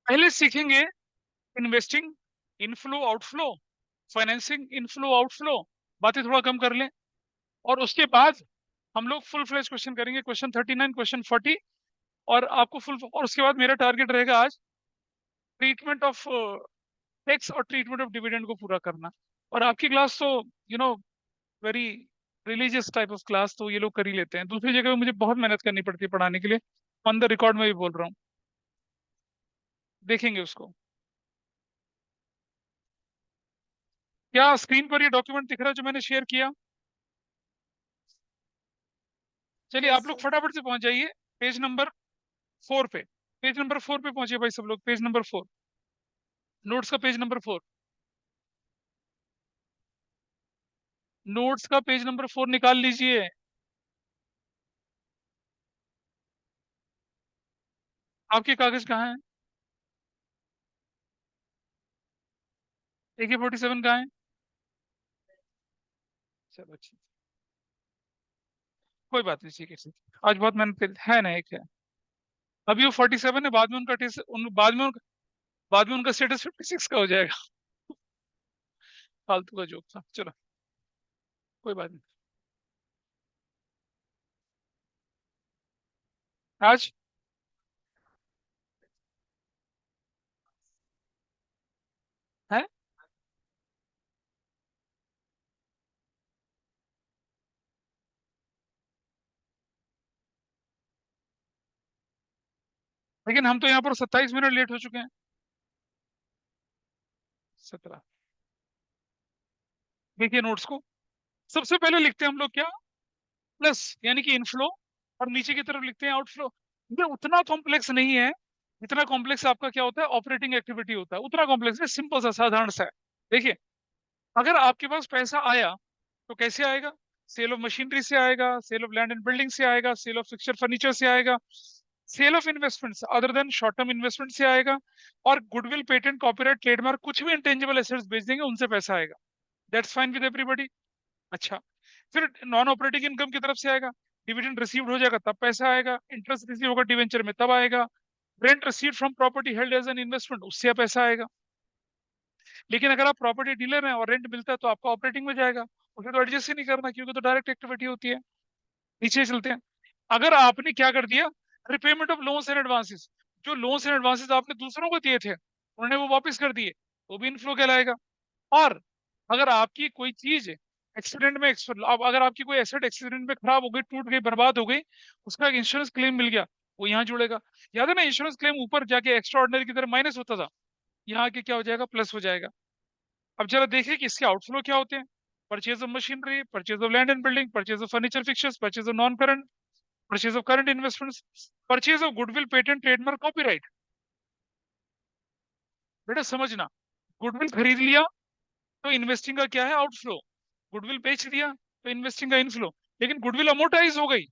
पहले सीखेंगे investing, inflow outflow, financing, inflow outflow, बातें थोड़ा कम कर लें। और उसके बाद हम लोग फुल फ्लेज क्वेश्चन करेंगे, क्वेश्चन 39, क्वेश्चन 40। और आपको फुल, और उसके बाद मेरा टारगेट रहेगा आज ट्रीटमेंट ऑफ टैक्स और ट्रीटमेंट ऑफ डिविडेंड को पूरा करना। और आपकी क्लास तो you know very religious type of class, तो ये लोग कर ही लेते हैं। दूसरी जगह पे मुझे बहुत मेहनत करनी पड़ती है पढ़ाने के लिए, ऑन द रिकॉर्ड में भी बोल रहा हूँ। देखेंगे उसको। क्या स्क्रीन पर ये डॉक्यूमेंट दिख रहा है जो मैंने शेयर किया? चलिए यस आप लोग सर। फटाफट से पहुंच जाइए पेज नंबर 4 पे। पेज नंबर 4 पे पहुंचिए भाई सब लोग, पेज नंबर 4, नोट्स का पेज नंबर 4। नोट्स का पेज नंबर 4 निकाल लीजिए। आपके कागज कहाँ हैं? AK-47 कहाँ है? चलो अच्छा, कोई बात नहीं, ठीक है ठीक है। आज बहुत मेहनत है ना, एक है। अभी वो 47 है, बाद में उनका बाद में उनका स्टेटस 56 का हो जाएगा। फालतू का जोक था, चलो कोई बात नहीं। आज है, लेकिन हम तो यहाँ पर 27 मिनट लेट हो चुके हैं। 17। देखिए नोट्स को, सबसे पहले लिखते हैं हम लोग क्या, प्लस यानी कि इनफ्लो, और नीचे की तरफ लिखते हैं आउटफ्लो। ये उतना कॉम्प्लेक्स नहीं है जितना कॉम्प्लेक्स आपका क्या होता है, ऑपरेटिंग एक्टिविटी होता है। उतना कॉम्प्लेक्स है, सिंपल सा साधारण सा है। देखिए, अगर आपके पास पैसा आया तो कैसे आएगा? सेल ऑफ मशीनरी से आएगा, sale of land and building से आएगा, सेल ऑफ फिक्चर फर्नीचर से आएगा, sale of investments other than short term investment से आएगा, और गुडविल, पेटेंट, कॉपीराइट, ट्रेडमार्क, कुछ भी इंटेंजिबल एसेट्स बेच देंगे उनसे पैसा आएगा। That's fine with everybody. अच्छा, फिर नॉन ऑपरेटिंग इनकम की तरफ से आएगा, डिविडेंड रिसीव्ड हो जाएगा तब पैसा आएगा, इंटरेस्ट रिसीव होगा डिवेंचर में तब आएगा, rent received from property held as an investment उससे पैसा आएगा। लेकिन अगर आप प्रॉपर्टी डीलर हैं और रेंट मिलता है तो आपका ऑपरेटिंग में जाएगा, उसे तो एडजस्ट ही नहीं करना क्योंकि तो डायरेक्ट एक्टिविटी होती है। नीचे चलते हैं। अगर आपने क्या कर दिया, repayment of loans and advances, जो लोन्स एंड एडवांसेस आपने दूसरों को दिए थे उन्होंने वो वापस कर दिए, वो भी इनफ्लो कहलाएगा। और अगर आपकी कोई चीज एक्सीडेंट में अब अगर आपकी कोई एसेट एक्सीडेंट में खराब हो गई, टूट गई, बर्बाद हो गई, उसका इंश्योरेंस क्लेम मिल गया, वो यहाँ जुड़ेगा। याद है ना, इंश्योरेंस क्लेम ऊपर जाके एक्स्ट्रा ऑर्डिनरी की तरह माइनस होता था, यहाँ के क्या हो जाएगा, प्लस हो जाएगा। अब जरा देखिए कि इसके आउटफ्लो क्या होते हैं। Purchase of machinery, purchase of land and building, purchase of furniture fixtures, purchase of non current, purchase of current investments, purchase of goodwill, patent, trademark, copyright. बेटा समझना, गुडविल खरीद लिया तो इन्वेस्टिंग का क्या है, आउटफ्लो। गुडविल बेच दिया तो इन्वेस्टिंग का इनफ्लो। लेकिन गुडविल अमोर्टाइज हो गई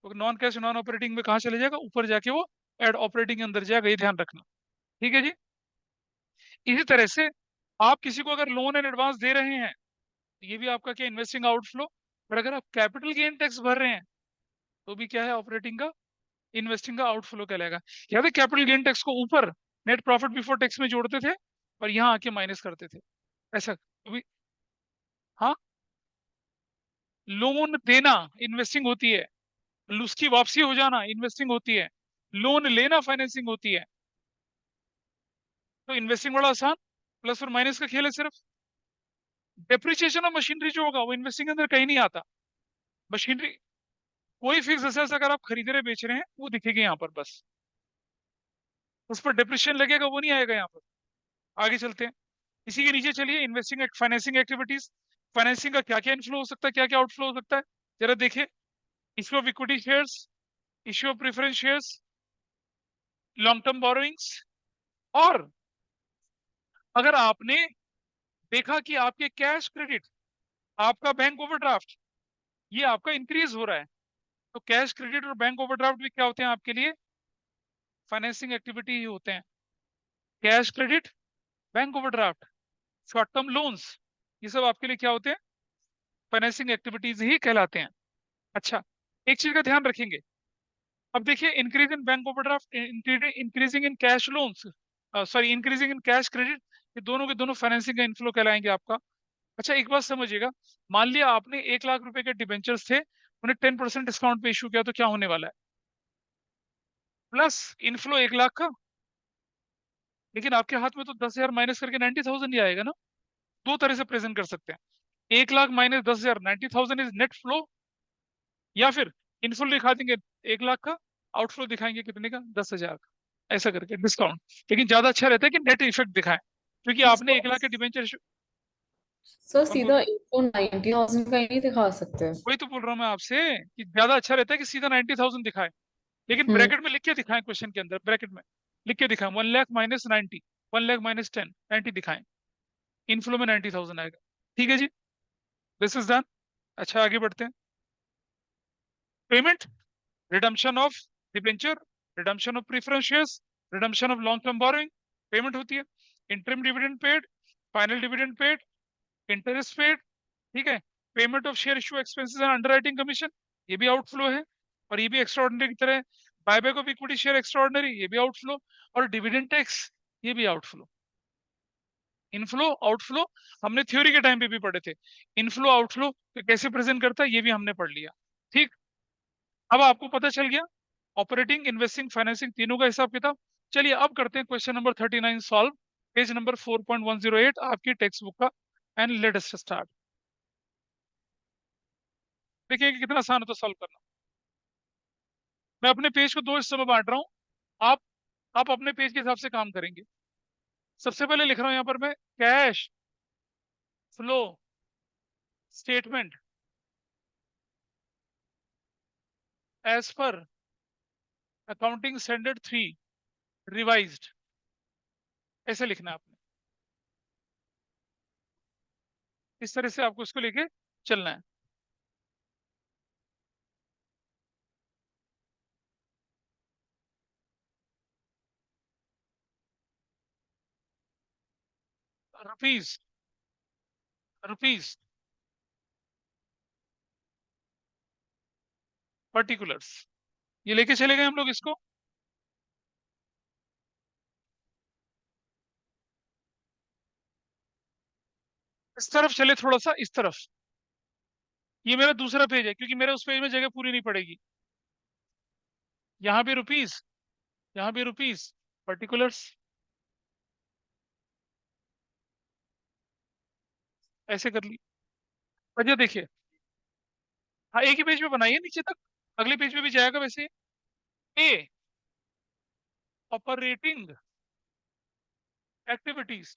तो नॉन कैश नॉन ऑपरेटिंग में कहाँ चले जाएगा, ऊपर जाके वो एड ऑपरेटिंग के अंदर जाएगा, ये ध्यान रखना। ठीक है जी। इसी तरह से आप किसी को अगर लोन एंड एडवांस दे रहे हैं तो ये भी आपका क्या, इन्वेस्टिंग आउटफ्लो। और अगर आप कैपिटल गेन टैक्स भर रहे हैं तो भी क्या है, ऑपरेटिंग का, इन्वेस्टिंग का आउटफ्लो कहलाएगा। याद है, कैपिटल गेन टैक्स को ऊपर नेट प्रॉफिट बिफोर टैक्स में जोड़ते थे और यहाँ आके माइनस करते थे, ऐसा तो भी। हाँ, लोन देना इन्वेस्टिंग होती है, उसकी वापसी हो जाना इन्वेस्टिंग होती है, लोन लेना फाइनेंसिंग होती है। तो इन्वेस्टिंग बड़ा आसान, प्लस और माइनस का खेल है सिर्फ। डेप्रिसिएशन ऑफ मशीनरी जो होगा वो इन्वेस्टिंग के अंदर कहीं नहीं आता। मशीनरी, कोई फिक्स एसेट्स अगर आप खरीद रहे बेच रहे हैं वो दिखेगी यहाँ पर बस, उस पर डिप्रिशिएशन लगेगा वो नहीं आएगा यहाँ पर। आगे चलते हैं, इसी के नीचे चलिए, इन्वेस्टिंग फाइनेंसिंग एक्टिविटीज। फाइनेंसिंग का क्या क्या इनफ्लो हो सकता है, क्या क्या आउटफ्लो हो सकता है, जरा देखिए। Issue of equity shares, issue of preference shares, long term borrowings. और अगर आपने देखा कि आपके कैश क्रेडिट, आपका बैंक ओवरड्राफ्ट, ये आपका इंक्रीज हो रहा है, तो कैश क्रेडिट और बैंक ओवरड्राफ्ट भी क्या होते हैं आपके लिए, फाइनेंसिंग एक्टिविटी ही होते हैं। Cash credit, bank overdraft, short term loans, ये सब आपके लिए क्या होते हैं, फाइनेंसिंग एक्टिविटीज ही कहलाते हैं। अच्छा, एक चीज का ध्यान रखेंगे, अब देखिए, increase in bank overdraft, increasing in cash loans, sorry increasing in cash credit, ये दोनों के दोनों फाइनेंसिंग का इनफ्लो कहलाएंगे आपका। अच्छा, एक बात समझिएगा, मान लिया आपने 1 लाख रुपए के डिबेंचर्स थे, उन्हें 10% डिस्काउंट पे इशू किया, तो क्या होने वाला है? प्लस इनफ्लो 1 लाख का, लेकिन आपके हाथ में तो 10,000 माइनस करके 90,000 ही आएगा ना। दो तरह से प्रेजेंट कर सकते हैं, 1 lakh minus 10,000, 90,000 is net flow, या फिर इनफ्लो दिखा देंगे 1 लाख का, आउटफ्लो दिखाएंगे कितने का, 10,000 का, ऐसा करके डिस्काउंट। लेकिन ज्यादा अच्छा रहता है कि नेट इफेक्ट दिखाएं, क्योंकि आपने 1 लाख के डिबेंचर इशू। सर कौन सीधा बोल? 90,000 का ही नहीं दिखा सकते? वही तो बोल रहा हूँ मैं आपसे, कि ज्यादा अच्छा रहता है कि सीधा 90,000 दिखाए, लेकिन हम्म। ब्रैकेट में लिख के दिखाएं, क्वेश्चन के अंदर ब्रैकेट में लिख के दिखाएं 1 लाख माइनस 90, 1 लाख माइनस 10, 90 दिखाएं, इनफ्लो में 90,000 आएगा। ठीक है जी, दिस इज डन। अच्छा, आगे बढ़ते हैं। Payment, redemption of debenture, redemption of preference shares, redemption of long term borrowing, payment होती है। Interim dividend paid, final dividend paid, interest paid, ठीक है। Payment of share issue expenses and underwriting commission, ये भी आउटफ्लो है, और ये भी एक्स्ट्राऑर्डिनरी की तरह है। Buyback of equity share extraordinary, ये भी आउटफ्लो। और डिविडेंड टैक्स, ये भी आउटफ्लो। इनफ्लो आउटफ्लो हमने थ्योरी के टाइम पे भी पढ़े थे, इनफ्लो आउटफ्लो कैसे प्रेजेंट करता है ये भी हमने पढ़ लिया। ठीक, अब आपको पता चल गया ऑपरेटिंग, इन्वेस्टिंग, फाइनेंसिंग तीनों का हिसाब किताब। चलिए अब करते हैं question number 39 solve, page number 4.108 आपकी टेक्स्ट बुक का। And let us start. देखिए कि कितना आसान होता है सॉल्व करना। मैं अपने पेज को दो हिस्सों में बांट रहा हूँ, आप आप अपने पेज के हिसाब से काम करेंगे। सबसे पहले लिख रहा हूं यहां पर मैं, cash flow statement as per accounting standard 3 revised, ऐसे लिखना है आपने। इस तरह से आपको इसको लेके चलना है। रुपीज, रुपीज, पर्टिकुलर्स, ये लेके चले गए हम लोग इसको। इस तरफ चले थोड़ा सा, इस तरफ। ये मेरा दूसरा पेज है, क्योंकि मेरे उस पेज में जगह पूरी नहीं पड़ेगी। यहाँ भी रुपीज, यहाँ भी रुपीज, पर्टिकुलर्स, ऐसे कर ली। अच्छा देखिए, हाँ एक ही पेज पे बनाइए नीचे तक, अगले पेज पे भी जाएगा वैसे। ए, ऑपरेटिंग एक्टिविटीज,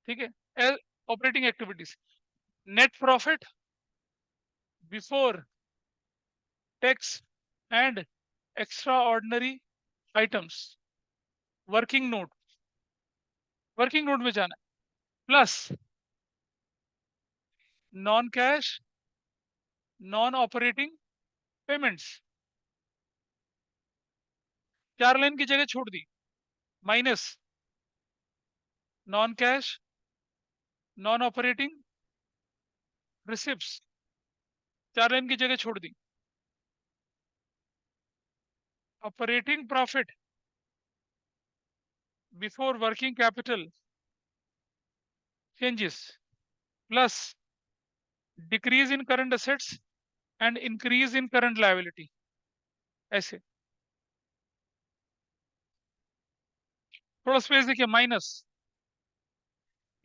ठीक है। L, operating activities, net profit before tax and extra ordinary items, working note, working note में जाना है। Plus non cash, non operating payments, 4 line की जगह छोड़ दी, minus non cash, non operating receipts, 4 line की जगह छोड़ दी। Operating profit before working capital changes, plus decrease in current assets and increase in current liability, ऐसे। थोड़ा स्पेस देखिए, minus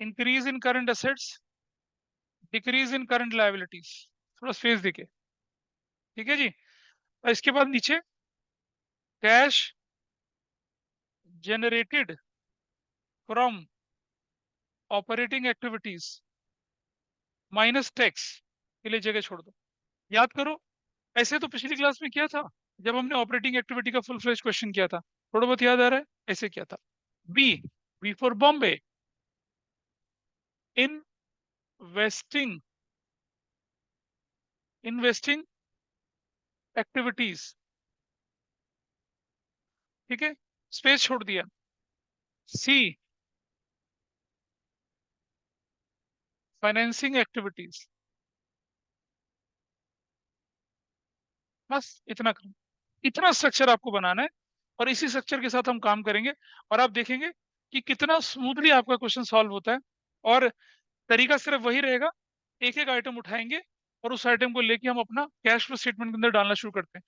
increase in current assets, decrease in current liabilities, थोड़ा space देखिए। ठीक है जी, और इसके बाद नीचे cash generated from operating activities minus tax के लिए जगह छोड़ दो। याद करो, ऐसे तो पिछली क्लास में किया था, जब हमने ऑपरेटिंग एक्टिविटी का फुल फ्लेज क्वेश्चन किया था। थोड़ा बहुत याद आ रहा है, ऐसे किया था। B, B for Bombay, investing, investing activities, ठीक है, स्पेस छोड़ दिया। सी, फाइनेंसिंग एक्टिविटीज, बस इतना करो, इतना स्ट्रक्चर आपको बनाना है, और इसी स्ट्रक्चर के साथ हम काम करेंगे, और आप देखेंगे कि कितना स्मूथली आपका क्वेश्चन सॉल्व होता है। और तरीका सिर्फ वही रहेगा, एक एक आइटम उठाएंगे और उस आइटम को लेके हम अपना कैश फ्लो स्टेटमेंट के अंदर डालना शुरू करते हैं।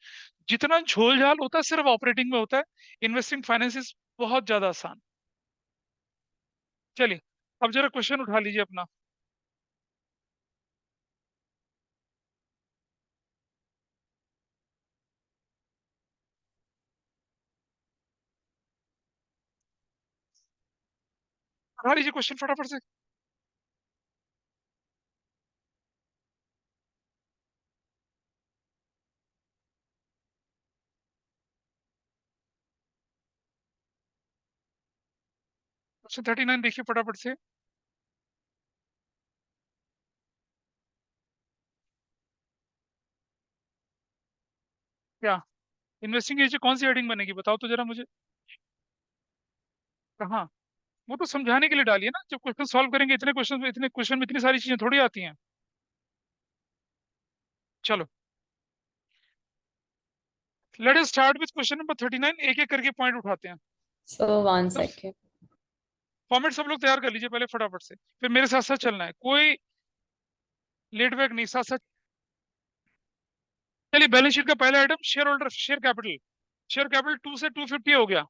जितना झोल झाल होता है सिर्फ ऑपरेटिंग में होता है, इन्वेस्टिंग फाइनेंस बहुत ज्यादा आसान। चलिए, अब जरा क्वेश्चन उठा लीजिए अपना। उठा लीजिए क्वेश्चन फटाफट से। क्वेश्चन 39 देखिए फटाफट से। क्या इन्वेस्टिंग के नीचे कौन सी हेडिंग बनेगी, बताओ तो जरा मुझे। कहाँ? वो तो समझाने के लिए डालिए ना, जब क्वेश्चन सॉल्व करेंगे, इतने क्वेश्चन में इतनी सारी चीजें थोड़ी आती हैं। चलो, let us start with question number 39, एक एक करके पॉइंट उठाते हैं। So one सब second. फॉर्मेट सब लोग तैयार कर लीजिए पहले फटाफट से, फिर मेरे साथ साथ चलना है, कोई लेट बैक नहीं, साथ साथ। चलिए, बैलेंस शीट का पहला item share holder share capital. Share capital 2 से 250 हो गया।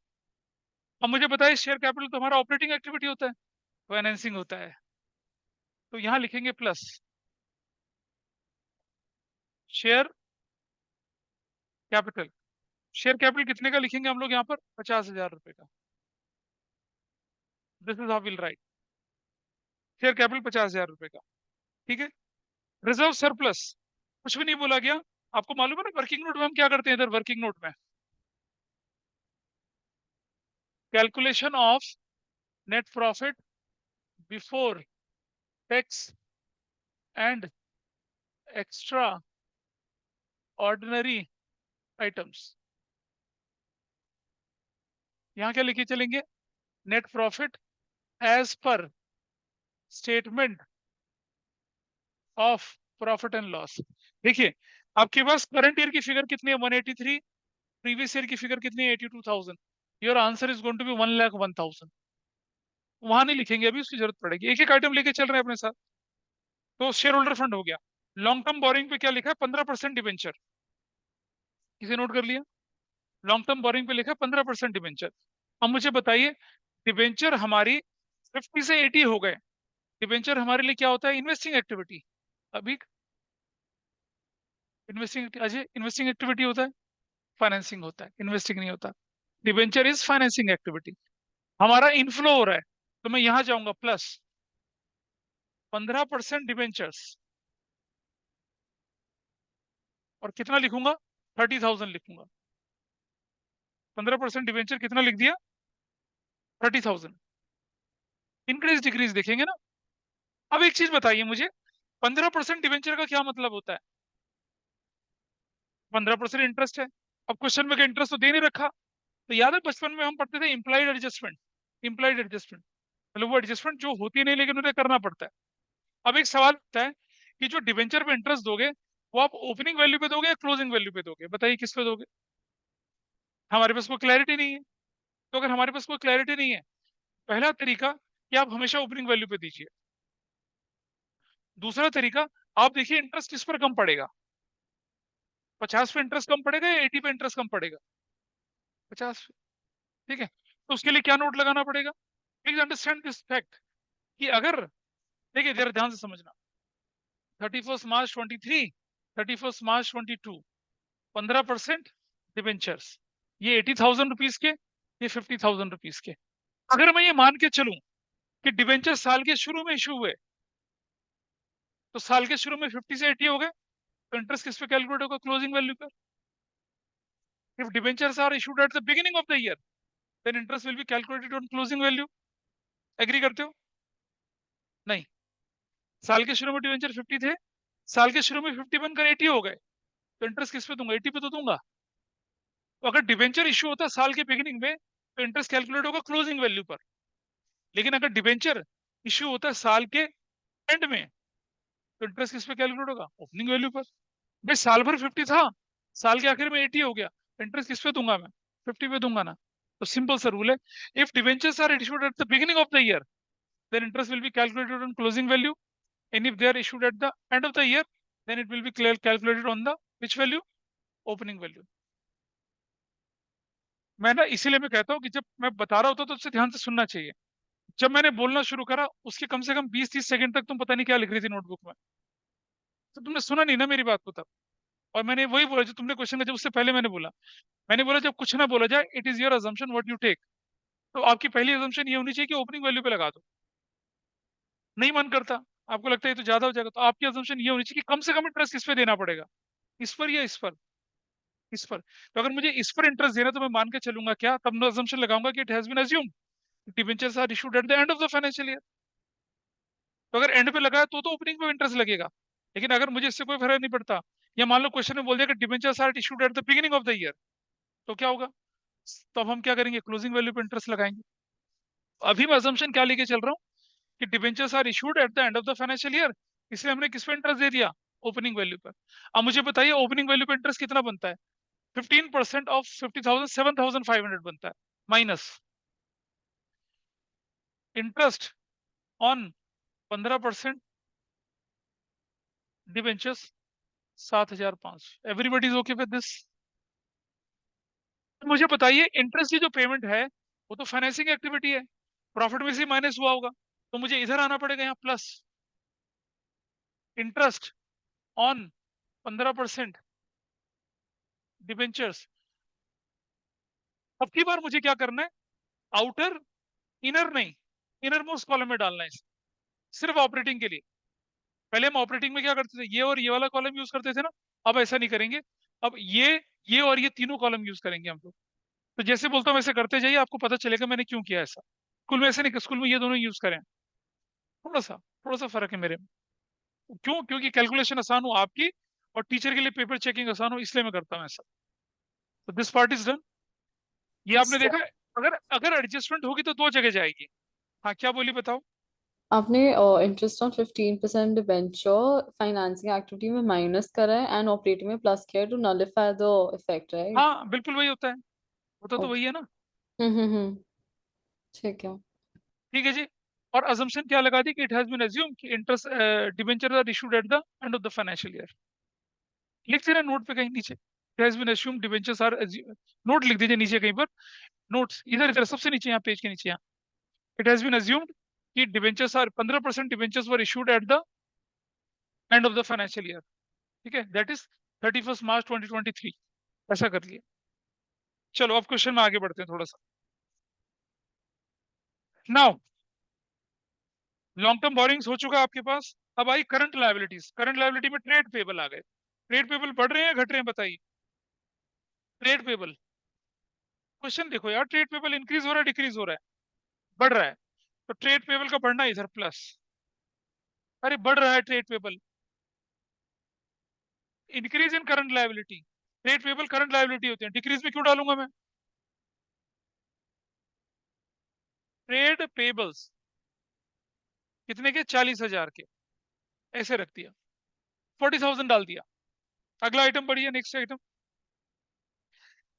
अब मुझे बताइए, शेयर कैपिटल तो हमारा ऑपरेटिंग एक्टिविटी होता है, फाइनेंसिंग होता है, तो यहाँ लिखेंगे plus share capital. Share capital कितने का लिखेंगे हम लोग यहाँ पर? 50,000 रुपए का। This is how will write, share capital 50,000 रुपए का। ठीक है। रिजर्व सरप्लस, कुछ भी नहीं बोला गया। आपको मालूम है ना वर्किंग नोट में हम क्या करते हैं, इधर वर्किंग नोट में calculation of net profit before tax and extra ordinary items. यहाँ क्या लिखे चलेंगे? Net profit as per statement of profit and loss. देखिए, आपके पास करंट ईयर की फिगर कितनी है? 183। प्रीवियस ईयर की फिगर कितनी है? 82,000। Your answer is going to be 1,01,000। वहां नहीं लिखेंगे, अभी उसकी जरूरत पड़ेगी, एक एक आइटम लेके चल रहे हैं अपने साथ। तो शेयर होल्डर फंड हो गया। लॉन्ग टर्म बोरिंग पे क्या लिखा है? 15% डिबेंचर। इसे नोट कर लिया। लॉन्ग टर्म बोरिंग पे लिखा है 15% डिबेंचर। अब मुझे बताइए, डिबेंचर हमारी 50 से 80 हो गए। डिबेंचर हमारे लिए क्या होता है? Investing activity. अभी इन्वेस्टिंग, अजय इन्वेस्टिंग एक्टिविटी होता है, फाइनेंसिंग होता है, इन्वेस्टिंग नहीं होता। Debenture is financing activity. हमारा इनफ्लो हो रहा है, तो मैं यहां जाऊंगा प्लस 15% डिबेंचर्स, और कितना लिखूंगा? 30,000 लिखूंगा। 15% डिबेंचर कितना लिख दिया? 30,000। इंक्रीज डिक्रीज देखेंगे ना। अब एक चीज बताइए मुझे, 15% डिबेंचर का क्या मतलब होता है? 15% इंटरेस्ट है। अब क्वेश्चन में इंटरेस्ट तो दे नहीं रखा। तो याद है बचपन में हम पढ़ते थे इम्प्लाइड एडजस्टमेंट। इम्प्लाइड एडजस्टमेंट मतलब वो एडजस्टमेंट जो होती नहीं, लेकिन उन्हें करना पड़ता है। अब एक सवाल उठता है कि जो डिबेंचर पे इंटरेस्ट दोगे, वो आप ओपनिंग वैल्यू पे दोगे या क्लोजिंग वैल्यू पे दोगे? बताइए किस पे दोगे? हमारे पास कोई क्लैरिटी नहीं है। तो अगर हमारे पास कोई क्लैरिटी नहीं है, पहला तरीका कि आप हमेशा ओपनिंग वैल्यू पे दीजिए। दूसरा तरीका, आप देखिए इंटरेस्ट किस पर कम पड़ेगा, 50 पे इंटरेस्ट कम पड़ेगा या 80 पे इंटरेस्ट कम पड़ेगा? 50। ठीक है, तो उसके लिए क्या नोट लगाना पड़ेगा? प्लीज अंडरस्टैंड दिस फैक्ट कि अगर, देखिए जरा ध्यान से समझना, 31 मार्च 23, 31 मार्च 22, 15% डिबेंचर्स, ये 80,000 रुपीज के, ये 50,000 रुपीज के। अगर मैं ये मान के चलूं कि डिबेंचर साल के शुरू में इशू हुए, तो साल के शुरू में 50 से 80 हो गए, तो इंटरेस्ट किस पे कैलकुलेट होगा? क्लोजिंग वैल्यू पर। If debentures are issued at the beginning of the year, then interest will be calculated on closing value. Agree करते हो? नहीं। साल के शुरू में डिबेंचर 50 थे, साल के शुरू में 50 बनकर 80 हो गए, तो इंटरेस्ट किस पे दूंगा? 80 पे तो दूंगा। तो अगर डिबेंचर इशू होता साल के बिगिनिंग में, तो इंटरेस्ट कैलकुलेट होगा क्लोजिंग वैल्यू पर। लेकिन अगर डिबेंचर इशू होता है साल के एंड में, तो इंटरेस्ट किस पे कैलकुलेट होगा? ओपनिंग वैल्यू पर। भाई साल भर 50 था, साल के आखिर में 80 हो गया, इंटरेस्ट किस पे दूंगा मैं? 50 पे दूंगा ना। तो सिंपल सा रूल है, if debentures are issued at the beginning of the year, then interest will be calculated on closing value, and if they are issued at the end of the year, then it will be calculated on the which value? Opening value. मैं ना इसीलिए मैं कहता हूँ कि जब मैं बता रहा होता तो उससे ध्यान से सुनना चाहिए। जब मैंने बोलना शुरू करा उसके कम से कम 20-30 सेकंड तक तुम पता नहीं क्या लिख रही थी नोटबुक में, तो तुमने सुना नहीं ना मेरी बात को तब। और मैंने वही बोला जो तुमने क्वेश्चन का जब उससे पहले मैंने बोला जब कुछ ना बोला जाए, it is your assumption what you take. तो आपकी पहली अजम्पशन ये होनी चाहिए कि ओपनिंग वैल्यू पे लगा दो। नहीं मन करता, आपको लगता है ये तो ज्यादा हो जाएगा, तो आपकी अजम्पशन ये होनी चाहिए कि कम से कम इंटरेस्ट किस पे देना पड़ेगा, इस पर या इस पर? इस पर। तो अगर मुझे इस पर इंटरेस्ट देना तो मैं मान के चलूंगा क्या, तब मैं अजम्पशन लगाऊंगा कि it has been assumed debentures are issued at the end of the financial year. तो अगर एंड पे लगाया तो ओपनिंग पे इंटरेस्ट लगेगा। लेकिन अगर मुझे इससे कोई फर्क नहीं पड़ता, या मान लो क्वेश्चन में बोल दिया कि debentures are issued at the beginning of the year, तो क्या होगा? तो अब हम क्या करेंगे, क्लोजिंग वैल्यू पे इंटरेस्ट लगाएंगे। अभी मैं अजम्पशन क्या लेके चल रहा हूँ कि debentures are issued at the end of the financial year, इसलिए हमने किस पे इंटरेस्ट दे दिया? ओपनिंग वैल्यू पर। अब मुझे बताइए ओपनिंग वैल्यू पे इंटरेस्ट कितना बनता है? 15% ऑफ 50,000 7,500 बनता है, minus interest on 15% debentures 7,500। Everybody is okay with this? मुझे बताइए इंटरेस्ट की जो पेमेंट है वो तो फाइनेंसिंग एक्टिविटी है, प्रॉफिट में से माइनस हुआ होगा, तो मुझे इधर आना पड़ेगा यहाँ प्लस इंटरेस्ट ऑन 15% डिबेंचर्स। अब की बार मुझे क्या करना है, आउटर, इनर नहीं, इनर मोस्ट कॉलम में डालना है सिर्फ ऑपरेटिंग के लिए। पहले हम ऑपरेटिंग में क्या करते थे, ये और ये वाला कॉलम यूज करते थे ना, अब ऐसा नहीं करेंगे। अब ये और ये तीनों कॉलम यूज करेंगे हम लोग। तो जैसे बोलता हूँ वैसे करते जाइए, आपको पता चलेगा मैंने क्यों किया ऐसा। स्कूल में ऐसे नहीं, स्कूल में ये दोनों यूज करें, थोड़ा सा फर्क है मेरे में। क्यों? क्योंकि कैलकुलेशन आसान हो आपकी, और टीचर के लिए पेपर चेकिंग आसान हो, इसलिए मैं करता हूँ ऐसा। तो दिस पार्ट इज डन। ये आपने सर देखा है? अगर अगर एडजस्टमेंट होगी तो दो जगह जाएगी। हाँ क्या बोली बताओ? आपने interest on 15% debenture financing activity में माइनस करा है एंड ऑपरेटिंग में प्लस किया है to nullify the effect, right? हाँ बिल्कुल वही होता है, होता तो ओके। वही है ना। हम्म। ठीक है। ठीक है जी। और अजम्पशन क्या लगा दी कि इट हैज बीन अज्यूम कि interest debenture are issued at the end of the financial year. लिख देना नोट पे कहीं नीचे, it has been assume debentures are, note लिख दीजिए नीचे कहीं पर, नोट्स इधर इधर सबसे नीचे यहाँ पेज के नीचे यहाँ, इट हैज बीन अज्यूम्ड कि debentures are 15% debentures were issued at the end of the financial year. ठीक है, दैट इज 31 मार्च 2023। ऐसा कर लिए। चलो अब क्वेश्चन में आगे बढ़ते हैं थोड़ा सा। नाउ लॉन्ग टर्म बोरिंग्स हो चुका है आपके पास, अब I current liabilities. Current liability में ट्रेड पेबल आ गए। ट्रेड पेबल बढ़ रहे हैं घट रहे हैं बताइए? ट्रेड पेबल, क्वेश्चन देखो यार, ट्रेड पेबल इंक्रीज हो रहा है डिक्रीज हो रहा है? बढ़ रहा है। तो ट्रेड पेबल का बढ़ना इधर प्लस, अरे बढ़ रहा है trade payable, increase in current liability. Trade payable current liability होती है, डिक्रीज में क्यों डालूंगा मैं? ट्रेड पेबल्स कितने के? 40,000 के, ऐसे रख दिया, 40,000 डाल दिया। अगला आइटम बढ़िया, नेक्स्ट आइटम।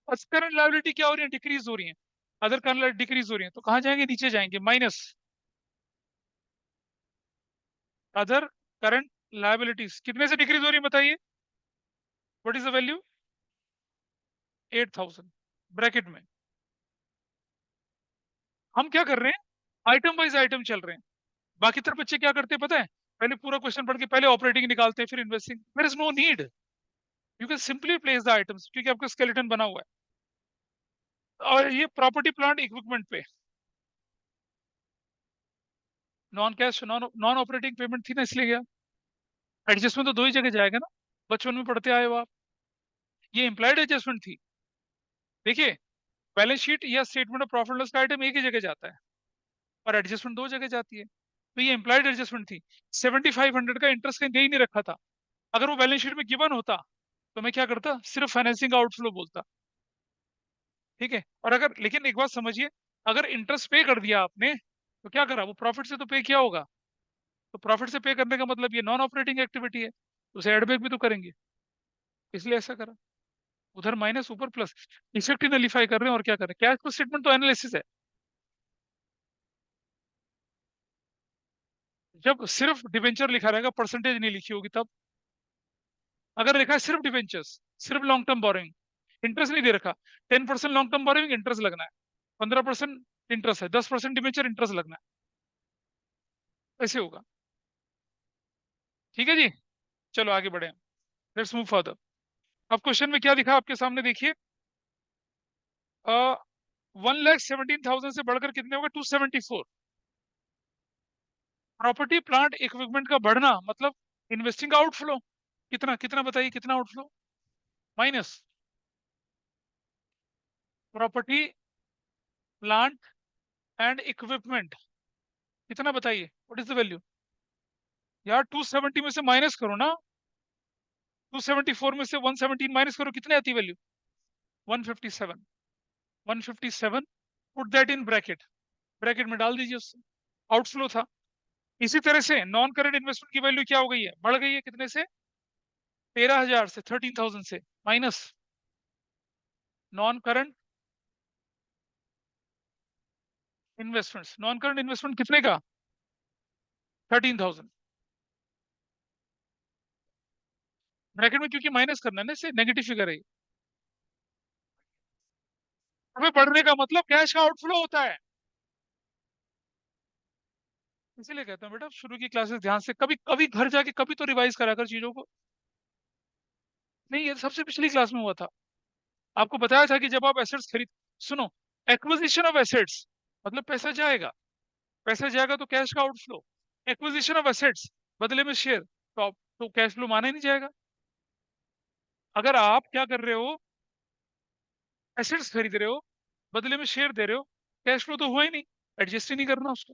करंट लायबिलिटी क्या हो रही है? डिक्रीज हो रही है। अदर करंट डिक्रीज हो रही है, तो कहाँ जाएंगे? नीचे जाएंगे, माइनस अदर करंट लायबिलिटीज। कितने से डिक्रीज हो रही है बताइए? What is the value? 8,000 bracket में। हम क्या कर रहे हैं, आइटम वाइज आइटम चल रहे हैं। बाकी तरफ बच्चे क्या करते हैं पता है, पहले पूरा क्वेश्चन पढ़ के पहले ऑपरेटिंग निकालते हैं फिर investing. There is no need, you can simply place the items, क्योंकि आपका स्केलेटन बना हुआ है। और ये प्रॉपर्टी प्लांट इक्विपमेंट पे non cash non operating payment थी ना, इसलिए गया। एडजस्टमेंट तो दो ही जगह जाएगा ना, बचपन में पढ़ते आए हो आप। ये इम्प्लाइड एडजस्टमेंट थी। देखिए, बैलेंस शीट या स्टेटमेंट ऑफ प्रॉफिट लॉस का आइटम एक ही जगह जाता है, और एडजस्टमेंट दो जगह जाती है। तो ये इम्प्लाइड एडजस्टमेंट थी। 7,500 का इंटरेस्ट कहीं दे ही नहीं रखा था। अगर वो बैलेंस शीट में गिवन होता तो मैं क्या करता, सिर्फ फाइनेंसिंग का आउटफ्लो बोलता। ठीक है, और अगर, लेकिन एक बात समझिए, अगर इंटरेस्ट पे कर दिया आपने तो क्या करा, वो प्रॉफिट से तो पे किया होगा। तो प्रॉफिट से पे करने का मतलब ये नॉन ऑपरेटिंग एक्टिविटी है, तो उसे एड बैक भी तो करेंगे, इसलिए ऐसा करा। उधर माइनस ऊपर प्लस, इफेक्ट ही नलीफाई कर रहे हैं और क्या कर रहे हैं। कैश फ्लो स्टेटमेंट तो एनालिसिस है। जब सिर्फ डिवेंचर लिखा रहेगा, परसेंटेज नहीं लिखी होगी तब। अगर लिखा है सिर्फ डिवेंचर्स, सिर्फ लॉन्ग टर्म बोरिंग, इंटरेस्ट नहीं दे रखा, 10% लॉन्ग टर्म बोरिंग इंटरेस्ट लगना है, 15% इंटरेस्ट है, 10% डिवेंचर इंटरेस्ट लगना है, ऐसे होगा। ठीक है जी, चलो आगे बढ़े, लेट्स मूव फर्दर। अब क्वेश्चन में क्या दिखा आपके सामने देखिए, 1,17,000 से बढ़कर कितने होगा, 274। प्रॉपर्टी प्लांट इक्विपमेंट का बढ़ना मतलब इन्वेस्टिंग का आउटफ्लो, कितना कितना बताइए, कितना outflow, minus property plant and equipment, कितना बताइए, व्हाट इज द वैल्यू। यार 270 में से माइनस करो ना, 274 में से 117 माइनस करो, कितने आती value, 157। 157, put that in bracket, bracket में डाल दीजिए उससे, आउटफ्लो था। इसी तरह से नॉन करेंट इन्वेस्टमेंट की वैल्यू क्या हो गई है, बढ़ गई है, कितने से, 13,000 से, 13,000 से, minus non current investments, non current investment कितने का, 13,000, ब्रैकेट में क्योंकि माइनस करना है ना, इससे नेगेटिव फिगर है। हमें बढ़ने का मतलब कैश का आउटफ्लो होता है, इसीलिए कहता हूँ बेटा शुरू की क्लासेस ध्यान से, कभी कभी घर जाके कभी तो रिवाइज करा कर चीजों को। नहीं, ये सबसे पिछली क्लास में हुआ था, आपको बताया था कि जब आप एसेट्स खरीद, सुनो, एक्विजिशन ऑफ एसेट्स मतलब पैसा जाएगा, पैसा जाएगा तो कैश का आउटफ्लो, एक्विजिशन ऑफ एसेट्स बदले में शेयर, तो तो कैश फ्लो माना ही नहीं जाएगा। अगर आप क्या कर रहे हो, एसेट्स खरीद रहे हो, बदले में शेयर दे रहे हो, कैश फ्लो तो हुआ ही नहीं, एडजस्ट ही नहीं करना उसको।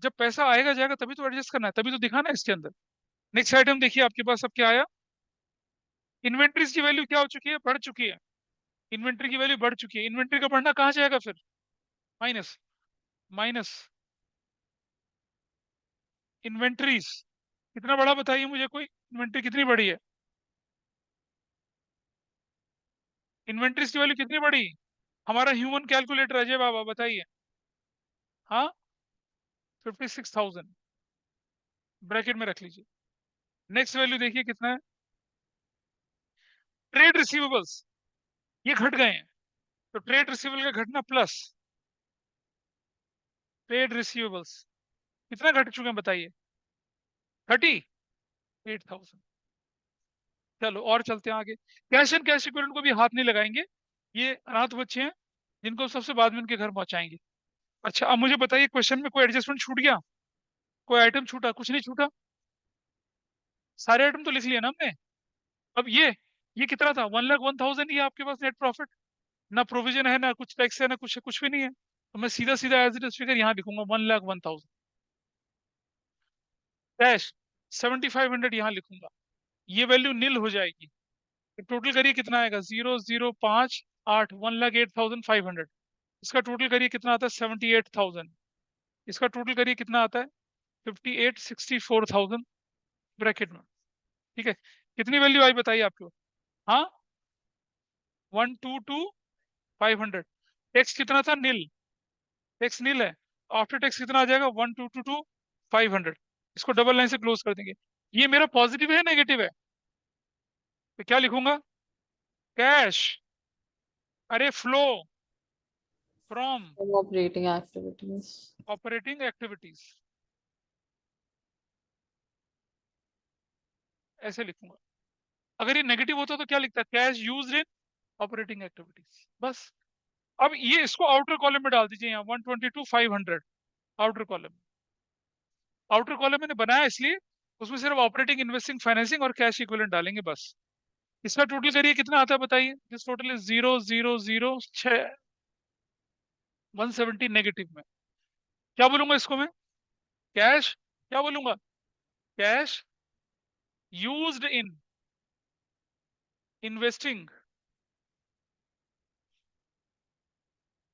जब पैसा आएगा जाएगा तभी तो एडजस्ट करना है, तभी तो दिखाना है इसके अंदर। नेक्स्ट आइटम देखिए आपके पास अब क्या आया, इन्वेंट्रीज की वैल्यू क्या हो चुकी है, बढ़ चुकी है, इन्वेंट्री की वैल्यू बढ़ चुकी है, इन्वेंट्री का बढ़ना कहाँ जाएगा फिर, माइनस, माइनस इन्वेंट्रीज, कितना बड़ा बताइए मुझे कोई, इन्वेंट्री कितनी बड़ी है, इन्वेंट्रीज की वैल्यू कितनी बड़ी, हमारा ह्यूमन कैलकुलेटर अजय बाबा बताइए, हाँ, 56,000, ब्रैकेट में रख लीजिए। नेक्स्ट वैल्यू देखिए कितना है, ट्रेड रिसीवेबल्स, ये घट गए हैं, तो ट्रेड रिसीवेबल का घटना प्लस ट्रेड रिसीवेबल्स, कितना घट चुके हैं बताइए, 38,000। चलो और चलते हैं आगे, कैश एंड कैश इक्विवेलेंट को भी हाथ नहीं लगाएंगे, ये अनाथ बच्चे हैं जिनको सबसे बाद में उनके घर पहुंचाएंगे। अच्छा अब मुझे बताइए क्वेश्चन में कोई एडजस्टमेंट छूट गया, कोई आइटम छूटा, कुछ नहीं छूटा, सारे आइटम तो लिख लिया ना हमने। अब ये कितना था, 1,01,000 ही है आपके पास नेट प्रॉफिट, ना प्रोविजन है, ना कुछ टैक्स है, ना कुछ है, कुछ भी नहीं है, तो मैं सीधा सीधा एज इट इज फिगर यहाँ लिखूंगा, 1,01,000, कैश 7,500 यहाँ लिखूंगा, ये वैल्यू नील हो जाएगी, तो टोटल करिए कितना आएगा, 0,058, 1,08,500, इसका टोटल करिए कितना आता है, 78,000, इसका टोटल करिए कितना आता है, 58,64,000, ब्रैकेट में। ठीक है, कितनी वैल्यू आई बताइए आपको, हाँ, 1,22,500, टैक्स कितना था, नील, टैक्स नील है, आफ्टर टैक्स कितना आ जाएगा, 1,222,500, इसको डबल लाइन से क्लोज कर देंगे। ये मेरा पॉजिटिव है नेगेटिव है, तो क्या लिखूंगा, कैश, अरे flow from From operating activities. Operating activities, ऐसे लिखूंगा। अगर ये नेगेटिव होता तो क्या लिखता, cash used in operating activities, बस। अब ये इसको आउटर कॉलम में डाल दीजिए, यहाँ 122,500 आउटर कॉलम, आउटर कॉलम मैंने बनाया इसलिए, उसमें सिर्फ ऑपरेटिंग इन्वेस्टिंग फाइनेंसिंग और कैश इक्विवेलेंट डालेंगे बस। इसका टोटल करिए कितना आता है बताइए, दिस टोटल इज 0,0,0,170 नेगेटिव में, क्या बोलूंगा इसको मैं, कैश, क्या बोलूंगा, cash used in investing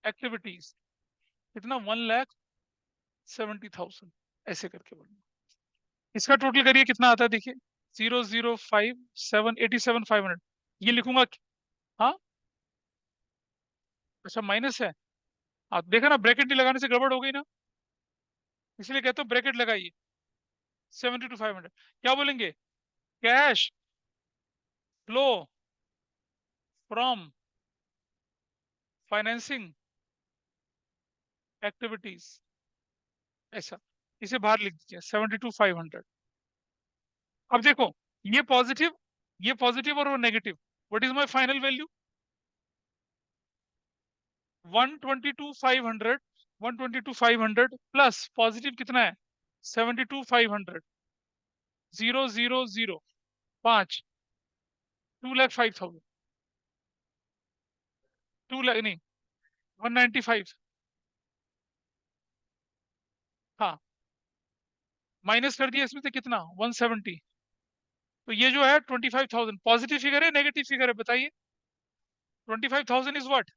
activities, कितना, 1,70,000, ऐसे करके बोलूंगा। इसका टोटल करिए कितना आता है देखिए, 0,057,87,500, ये लिखूंगा। हाँ, अच्छा माइनस है। हाँ देखा ना, ब्रैकेट नहीं लगाने से गड़बड़ हो गई ना, इसलिए कहते हो ब्रैकेट लगाइए। 70 to 500 क्या बोलेंगे? Cash flow from financing activities, ऐसा, इसे बाहर लिख दीजिए 70 to 500। अब देखो, ये पॉजिटिव, ये पॉजिटिव और वो negative. What is my final value? 122,500, 122,500 plus positive कितना है? 72,500, 000, 5, 2,05,000, 2 लाख नहीं, 195। हाँ, माइनस कर दिया इसमें से कितना, 170। तो ये जो है 25,000 पॉजिटिव फिगर है नेगेटिव फिगर है, बताइए। 25,000 इज व्हाट?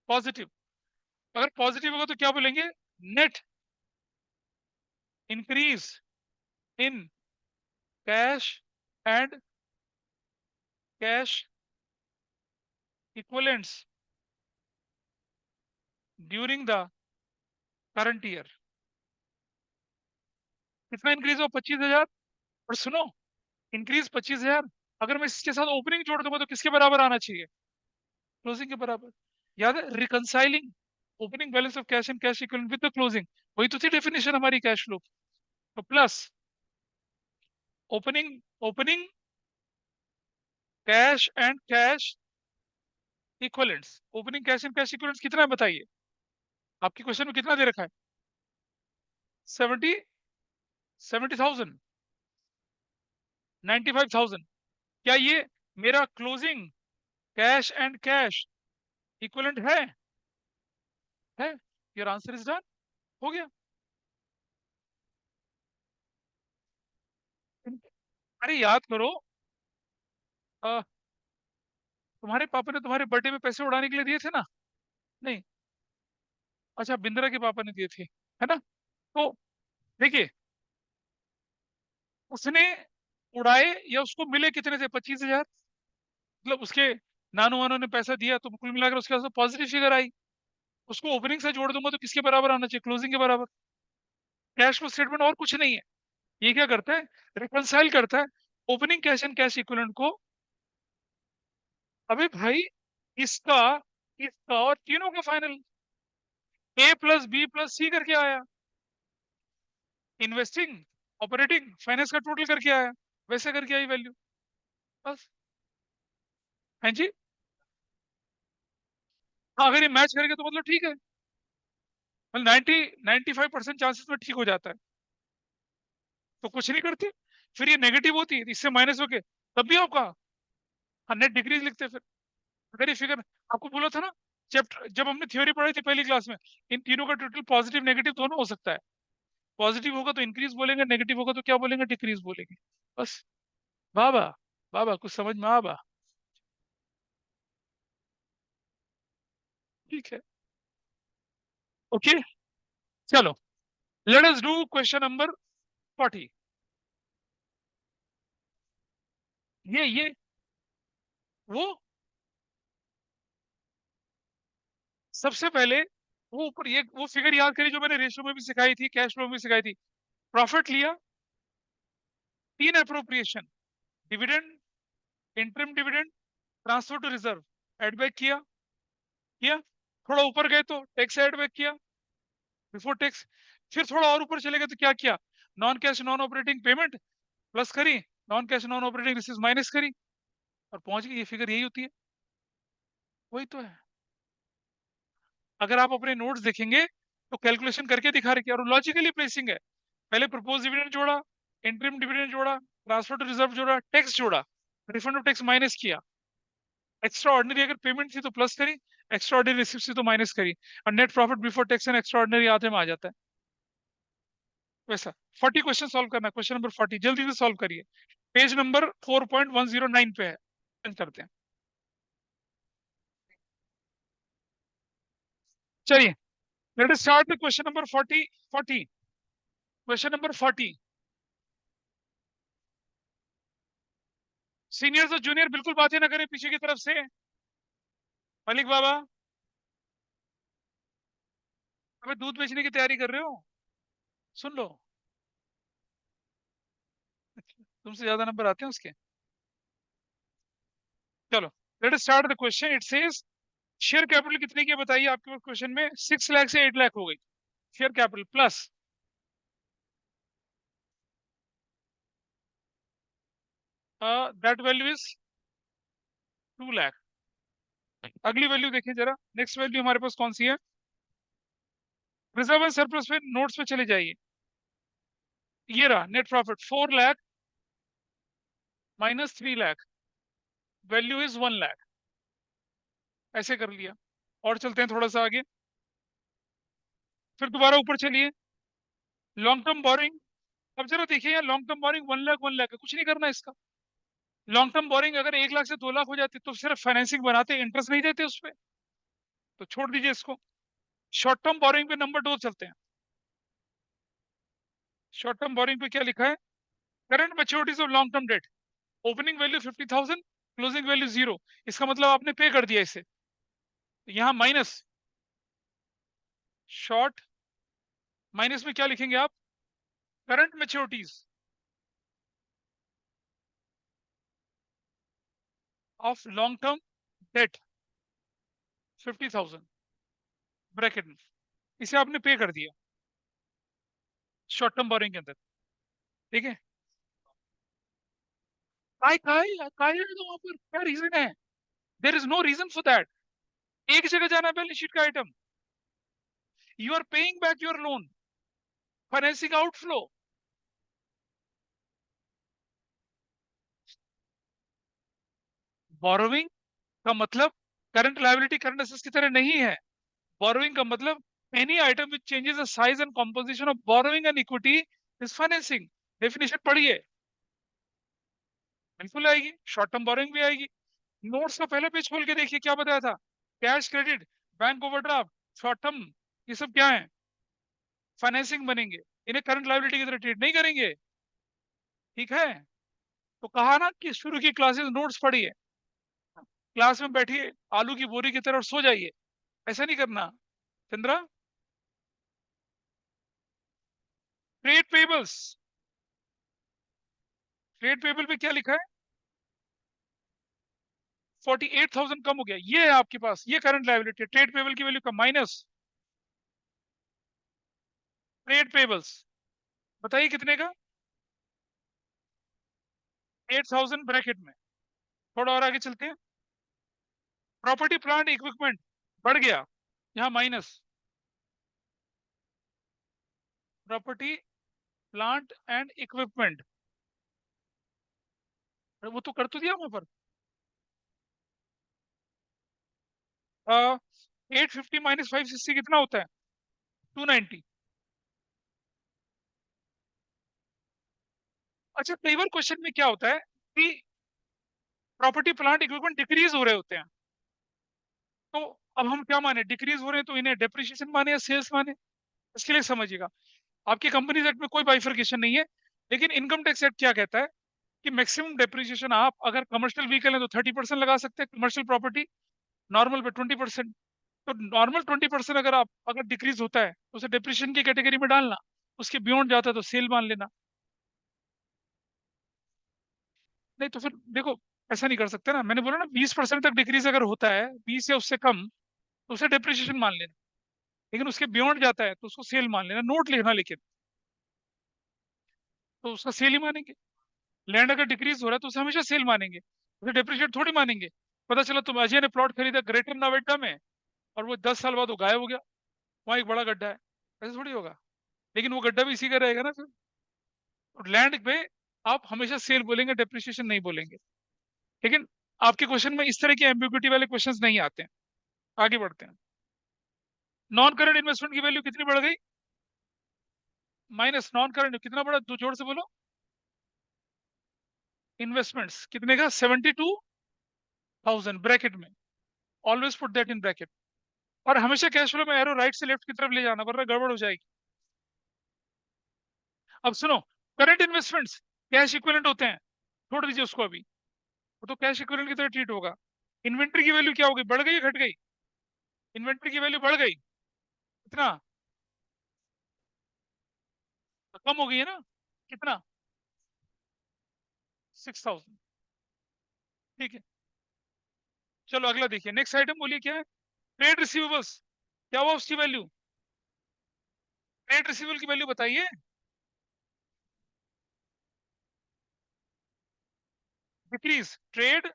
पॉजिटिव। अगर पॉजिटिव होगा तो क्या बोलेंगे? Net increase in cash and cash equivalents during the current year. कितना इंक्रीज हो? 25,000। और सुनो, इंक्रीज 25,000, अगर मैं इसके साथ ओपनिंग जोड़ दूंगा तो किसके बराबर आना चाहिए? क्लोजिंग के बराबर। याद है, reconciling opening balance of cash and cash equivalent with the closing, वही तो थी डेफिनेशन हमारी कैश फ्लो। तो plus opening, opening cash and cash equivalents, opening cash and cash equivalents कितना है बताइए? आपके क्वेश्चन में कितना दे रखा है? 70, 70,000, 95,000। क्या ये मेरा closing cash and cash equivalent है? योर आंसर इज डन, हो गया। अरे याद करो, अ, तुम्हारे पापा ने तुम्हारे बर्थडे में पैसे उड़ाने के लिए दिए थे ना? नहीं, अच्छा बिंद्रा के पापा ने दिए थे, है ना? तो देखिए, उसने उड़ाए या उसको मिले कितने थे? 25,000। मतलब उसके नानू वानों ने पैसा दिया, तो कुल मिलाकर उसके पास पॉजिटिव फिगर आई। उसको ओपनिंग से जोड़ दूंगा तो किसके बराबर आना चाहिए? क्लोजिंग के बराबर। कैश फ्लो स्टेटमेंट और कुछ नहीं है। ये क्या करता है? रिकंसाइल करता है opening cash and cash equivalent को। अबे भाई, इसका, इसका और तीनों का फाइनल ए प्लस बी प्लस सी करके आया। इन्वेस्टिंग, ऑपरेटिंग, फाइनेंस का टोटल करके आया, वैसे करके आई वैल्यू, बस। हाँ जी। हाँ, अगर ये मैच करेंगे तो मतलब ठीक है, मतलब 95% चांसेस में ठीक हो जाता है। तो कुछ नहीं करते, फिर ये नेगेटिव होती है, इससे माइनस होके तब भी आपका, हाँ, नेट डिक्रीज लिखते हैं फिर। अगर ये फिगर आपको बोला था ना, चैप्टर जब हमने थ्योरी पढ़ाई थी पहली क्लास में, इन तीनों का टोटल पॉजिटिव नेगेटिव दोनों हो सकता है। पॉजिटिव होगा तो इंक्रीज बोलेंगे, नेगेटिव होगा तो क्या बोलेंगे? डिक्रीज बोलेंगे, बस। बाबा, बाबा कुछ समझ में आबा? ठीक है, ओके, चलो, let us do question number 40। ये वो सबसे पहले, वो ऊपर ये वो फिगर याद करिए जो मैंने रेशियो में भी सिखाई थी, कैश फ्लो में भी सिखाई थी। प्रॉफिट लिया, 3 appropriation, dividend, interim dividend, transfer to reserve, add back किया। थोड़ा ऊपर गए तो टैक्स एड बैक किया बिफोर टैक्स। फिर थोड़ा और ऊपर चले गए तो क्या किया? Non cash non operating payment plus करी, non cash non operating receive minus करी, और पहुंच गई। ये फिगर यही होती है, वही तो है। अगर आप अपने नोट्स देखेंगे तो कैलकुलेशन करके दिखा रखे, और लॉजिकली प्लेसिंग है। पहले प्रपोज डिविडेंड जोड़ा, इंटरिम डिविडेंड जोड़ा, ट्रांसफर टू रिजर्व जोड़ा, टैक्स जोड़ा, रिफंड ऑफ टैक्स माइनस किया। एक्स्ट्रा ऑर्डिनरी अगर पेमेंट थी तो प्लस करी, एक्स्ट्रा ऑर्डिनरी रिसिप्ट थी तो माइनस करी, और net profit before tax and extra ordinary आधे में आ जाता है, वैसा। 40 क्वेश्चन सॉल्व करना है, क्वेश्चन नंबर 40 जल्दी से सॉल्व करिए। पेज नंबर 4.109 पे है, करते हैं। चलिए, let us start the question number 40। 40, question number 40। Senior से जूनियर बिल्कुल बातें ना करें पीछे की तरफ से। मलिक बाबा, अबे दूध बेचने की तैयारी कर रहे हो? सुन लो, तुमसे ज्यादा नंबर आते हैं उसके। चलो, let us start the question. It says share capital कितने की है बताइए। आपके क्वेश्चन में 6 लाख से 8 लाख हो गई share capital plus that value is 2 lakh. अगली वैल्यू देखें जरा, नेक्स्ट वैल्यू हमारे पास कौन सी है? रिजर्व एंड सरप्लस पे नोट्स पे चले जाइए। ये रहा net profit 4 lakh minus 3 lakh, value is 1 lakh. ऐसे कर लिया। और चलते हैं थोड़ा सा आगे, फिर दोबारा ऊपर चलिए। लॉन्ग टर्म बोरिंग, अब जरा देखिए यहाँ long term borrowing 1 lakh 1 lakh है, कुछ नहीं करना इसका। लॉन्ग टर्म बोरिंग अगर 1 लाख से 2 लाख हो जाती तो सिर्फ फाइनेंसिंग बनाते, इंटरेस्ट नहीं देते उस पर, तो छोड़ दीजिए इसको। शॉर्ट टर्म बोरिंग पे नंबर 2 चलते हैं। शॉर्ट टर्म बोरिंग पे क्या लिखा है? Current मैच्योरिटीज of long term debt, opening value 50,000, closing value 0। इसका मतलब आपने पे कर दिया इसे, तो यहाँ माइनस, शॉर्ट माइनस में क्या लिखेंगे आप? Current मैच्योरिटीज of long term debt 50,000 bracket में, इसे आपने पे कर दिया शॉर्ट टर्म बोरिंग के अंदर। ठीक है, काय काय काय है तो वहां पर क्या रीजन है? There is no reason for that. एक जगह जाना बैलेंस शीट का item, you are paying back your loan, financing outflow. Borrowing का मतलब करंट लायबिलिटी करंट एसेट्स की तरह नहीं है। बोरोइंग का मतलब any item which changes the size and composition of borrowing and equity is financing. Definition पढ़िए, बिल्कुल आएगी, शॉर्ट टर्म बोरोइंग भी आएगी। नोट्स का पहला पेज खोल के देखिए क्या बताया था। Cash credit, bank overdraft, short term, ये सब क्या है? फाइनेंसिंग बनेंगे, इन्हें करंट लायबिलिटी की तरह ट्रीट नहीं करेंगे। ठीक है, तो कहा ना कि शुरू की क्लासेस नोट्स पढ़िए, क्लास में बैठिए आलू की बोरी की तरह और सो जाइए, ऐसा नहीं करना। Chandra, trade payables, trade payable पे क्या लिखा है? 48,000 कम हो गया, ये है आपके पास, ये करंट लायबिलिटी। ट्रेड पेबल की वैल्यू का माइनस ट्रेड पेबल्स, बताइए कितने का? 8,000 ब्रैकेट में। थोड़ा और आगे चलते हैं। प्रॉपर्टी प्लांट इक्विपमेंट बढ़ गया, यहाँ minus property plant and equipment, वो तो कर तो दिया वहां पर। 850 माइनस 560 कितना होता है? 290। अच्छा, कई बार क्वेश्चन में क्या होता है कि प्रॉपर्टी प्लांट इक्विपमेंट डिक्रीज हो रहे होते हैं, तो अब हम क्या माने? डिक्रीज हो रहे हैं तो इन्हें डेप्रिसिएशन माने या सेल्स माने? इसके लिए समझिएगा, आपके कंपनीज एक्ट में कोई बाइफर्केशन नहीं है, लेकिन इनकम टैक्स एक्ट क्या कहता है कि मैक्सिमम डेप्रिसिएशन आप अगर कमर्शियल व्हीकल है तो 30% लगा सकते हैं, कमर्शियल प्रॉपर्टी नॉर्मल पे 20%। तो नॉर्मल 20% अगर आप अगर डिक्रीज होता है तो उसे डिप्रिशिएशन की कैटेगरी में डालना, उसके बियॉन्ड जाता है तो सेल मान लेना। नहीं तो फिर देखो, ऐसा नहीं कर सकते ना, मैंने बोला ना 20% तक डिक्रीज अगर होता है, 20 या उससे कम, तो उसे डिप्रिशिएशन मान लेना। लेकिन उसके बियॉन्ड जाता है तो उसको सेल मान लेना, नोट लिखना लेकिन, तो उसका सेल ही मानेंगे। लैंड अगर डिक्रीज हो रहा है तो उसे हमेशा सेल मानेंगे, उसे डिप्रिशिएट थोड़ी मानेंगे। पता चला तुम अजय ने प्लॉट खरीदा ग्रेटर नोएडा में, और वो 10 साल बाद वो गायब हो गया, वहां एक बड़ा गड्ढा है, ऐसा थोड़ी होगा। लेकिन वो गड्ढा भी इसी का रहेगा ना फिर। लैंड पे आप हमेशा सेल बोलेंगे, डेप्रिसिएशन नहीं बोलेंगे। लेकिन आपके क्वेश्चन में इस तरह की एम्बिग्युइटी वाले क्वेश्चंस नहीं आते हैं। आगे बढ़ते हैं। नॉन करंट इन्वेस्टमेंट की वैल्यू कितनी बढ़ गई? माइनस नॉन करंट कितना बढ़ा, दो जोर से बोलो। इन्वेस्टमेंट्स कितने का? 72,000 ब्रैकेट में, always put that in bracket. और हमेशा कैश फ्लो में एरो राइट से लेफ्ट की तरफ ले जाना, वरना गड़बड़ हो जाएगी। अब सुनो, करंट इन्वेस्टमेंट्स कैश इक्विवेलेंट होते हैं, छोड़ दीजिए उसको अभी। वो तो कैश इक्विवेलेंट की तरह ट्रीट होगा। इन्वेंट्री की वैल्यू क्या होगी, बढ़ गई या घट गई? इन्वेंट्री की वैल्यू बढ़ गई, कितना? तो कम हो गई है ना, कितना? 6000। ठीक है, चलो अगला देखिए, नेक्स्ट आइटम बोलिए क्या है? ट्रेड रिसीवेबल्स, क्या हुआ उसकी वैल्यू? ट्रेड रिसीवेबल की वैल्यू बताइए। डिक्रीज, ट्रेड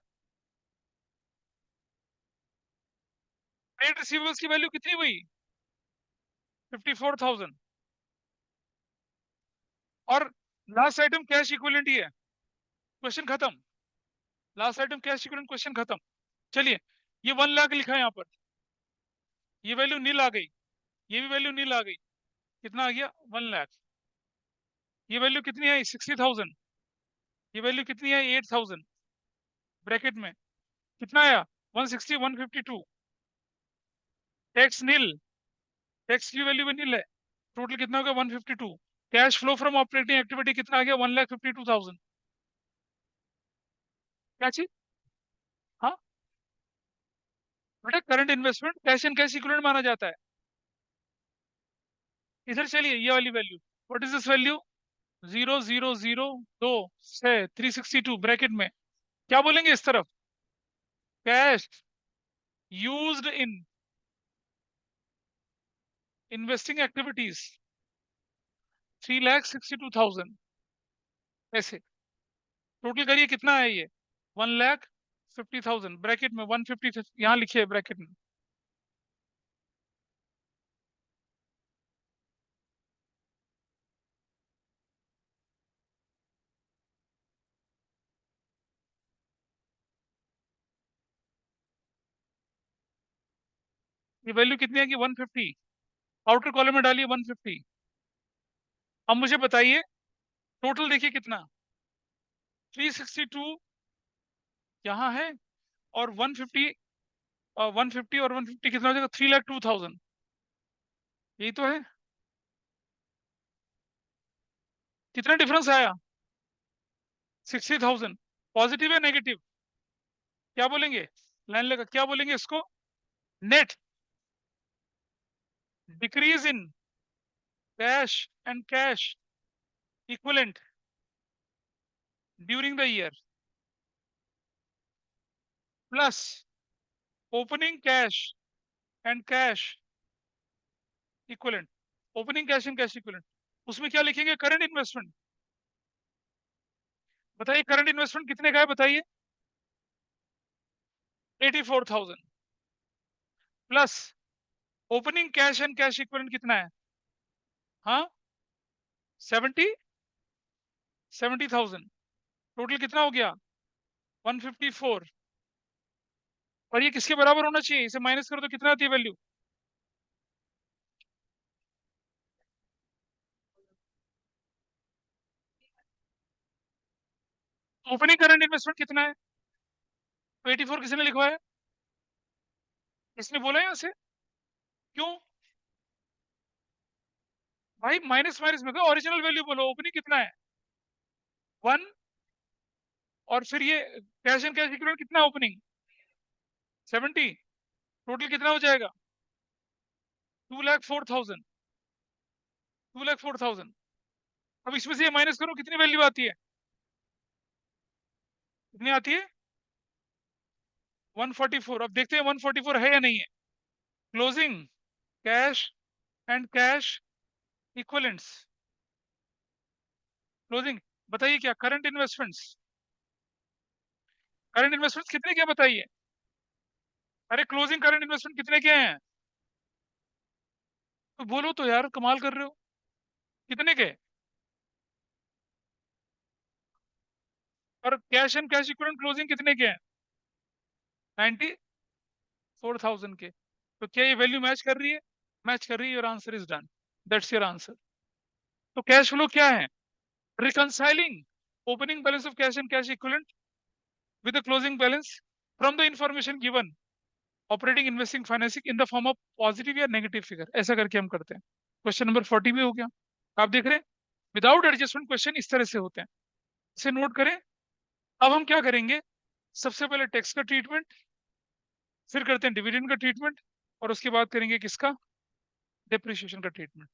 रिसीवेबल्स की वैल्यू कितनी हुई? 54,000। और लास्ट आइटम कैश इक्विवेलेंट ही है, क्वेश्चन खत्म। Last item cash equivalent, question खत्म। चलिए, ये 1 लाख लिखा है यहाँ पर, ये वैल्यू नील आ गई, ये भी वैल्यू नील आ गई, कितना आ गया? 1 लाख। ये वैल्यू कितनी आई? 60,000। ये वैल्यू कितनी आई? 8,000। ब्रैकेट में कितना आया? 160, 152। टैक्स नील, टैक्स की वैल्यू भी नील है। टोटल कितना हो गया? 152। Cash flow from operating activity कितना आ गया? 1,52,000। क्या चीज? हाँ बेटा, current investment cash and cash equivalent माना जाता है। इधर चलिए, ये वाली value, what is this value? 0,002 से 362 ब्रैकेट में, क्या बोलेंगे इस तरफ? Cash used in investing activities 3,62,000। ऐसे टोटल करिए, कितना है ये? 1,50,000 ब्रैकेट में, 150 यहाँ लिखिए ब्रैकेट में। ये वैल्यू कितनी आएगी? 150। आउटर कॉलम में डालिए 150। अब मुझे बताइए, टोटल देखिए कितना? 362 यहाँ है, और 150, 150 और 150 कितना हो जाएगा? 3,02,000। यही तो है। कितना डिफरेंस आया? 60,000। पॉजिटिव या नेगेटिव? क्या बोलेंगे? लाइन लगा, क्या बोलेंगे इसको? Net decrease in cash and cash equivalent during the year, plus opening cash and cash equivalent. Opening cash and cash equivalent, उसमें क्या लिखेंगे? Current investment. बताइए करंट इन्वेस्टमेंट कितने का है, बताइए? 84,000, plus opening cash and cash equivalent कितना है? हाँ, 70,000। टोटल कितना हो गया? 154। और ये किसके बराबर होना चाहिए? इसे माइनस करो तो कितना आती है वैल्यू? ओपनिंग करंट इन्वेस्टमेंट कितना है? 84 किसने लिखवाया? इसने बोला यहाँ से? क्यों भाई? माइनस माइनस में ओरिजिनल वैल्यू बोलो, ओपनिंग कितना है? 1। और फिर ये कैश एंड कैश इक्विवेलेंट कितना? ओपनिंग 70। टोटल कितना हो जाएगा? 2,04,000। 2,04,000। अब इसमें से ये माइनस करो, कितनी वैल्यू आती है? कितनी आती है? 144। अब देखते हैं 144 है या नहीं है। Closing cash and cash equivalents, closing, बताइए क्या? करंट इन्वेस्टमेंट्स कितने के हैं, बताइए? अरे क्लोजिंग करंट इन्वेस्टमेंट कितने के हैं? तो बोलो तो यार, कमाल कर रहे हो। कितने के? और cash and cash equivalent closing कितने के हैं? 94,000 के। तो क्या ये वैल्यू मैच कर रही है? मैच कर रही है। Your answer is done, that's your answer. तो कैश फ्लो क्या है? Reconciling opening balance of cash and cash equivalent with the closing balance from the information given operating investing financing in the form of positive या negative figure, ऐसा करके हम करते हैं। Question number 40 भी हो गया। आप देख रहे हैं, विदाउट एडजस्टमेंट क्वेश्चन इस तरह से होते हैं, इसे नोट करें। अब हम क्या करेंगे? सबसे पहले टैक्स का ट्रीटमेंट, फिर करते हैं डिविडेंड का ट्रीटमेंट, और उसके बाद करेंगे किसका, डेप्रिसिएशन का ट्रीटमेंट।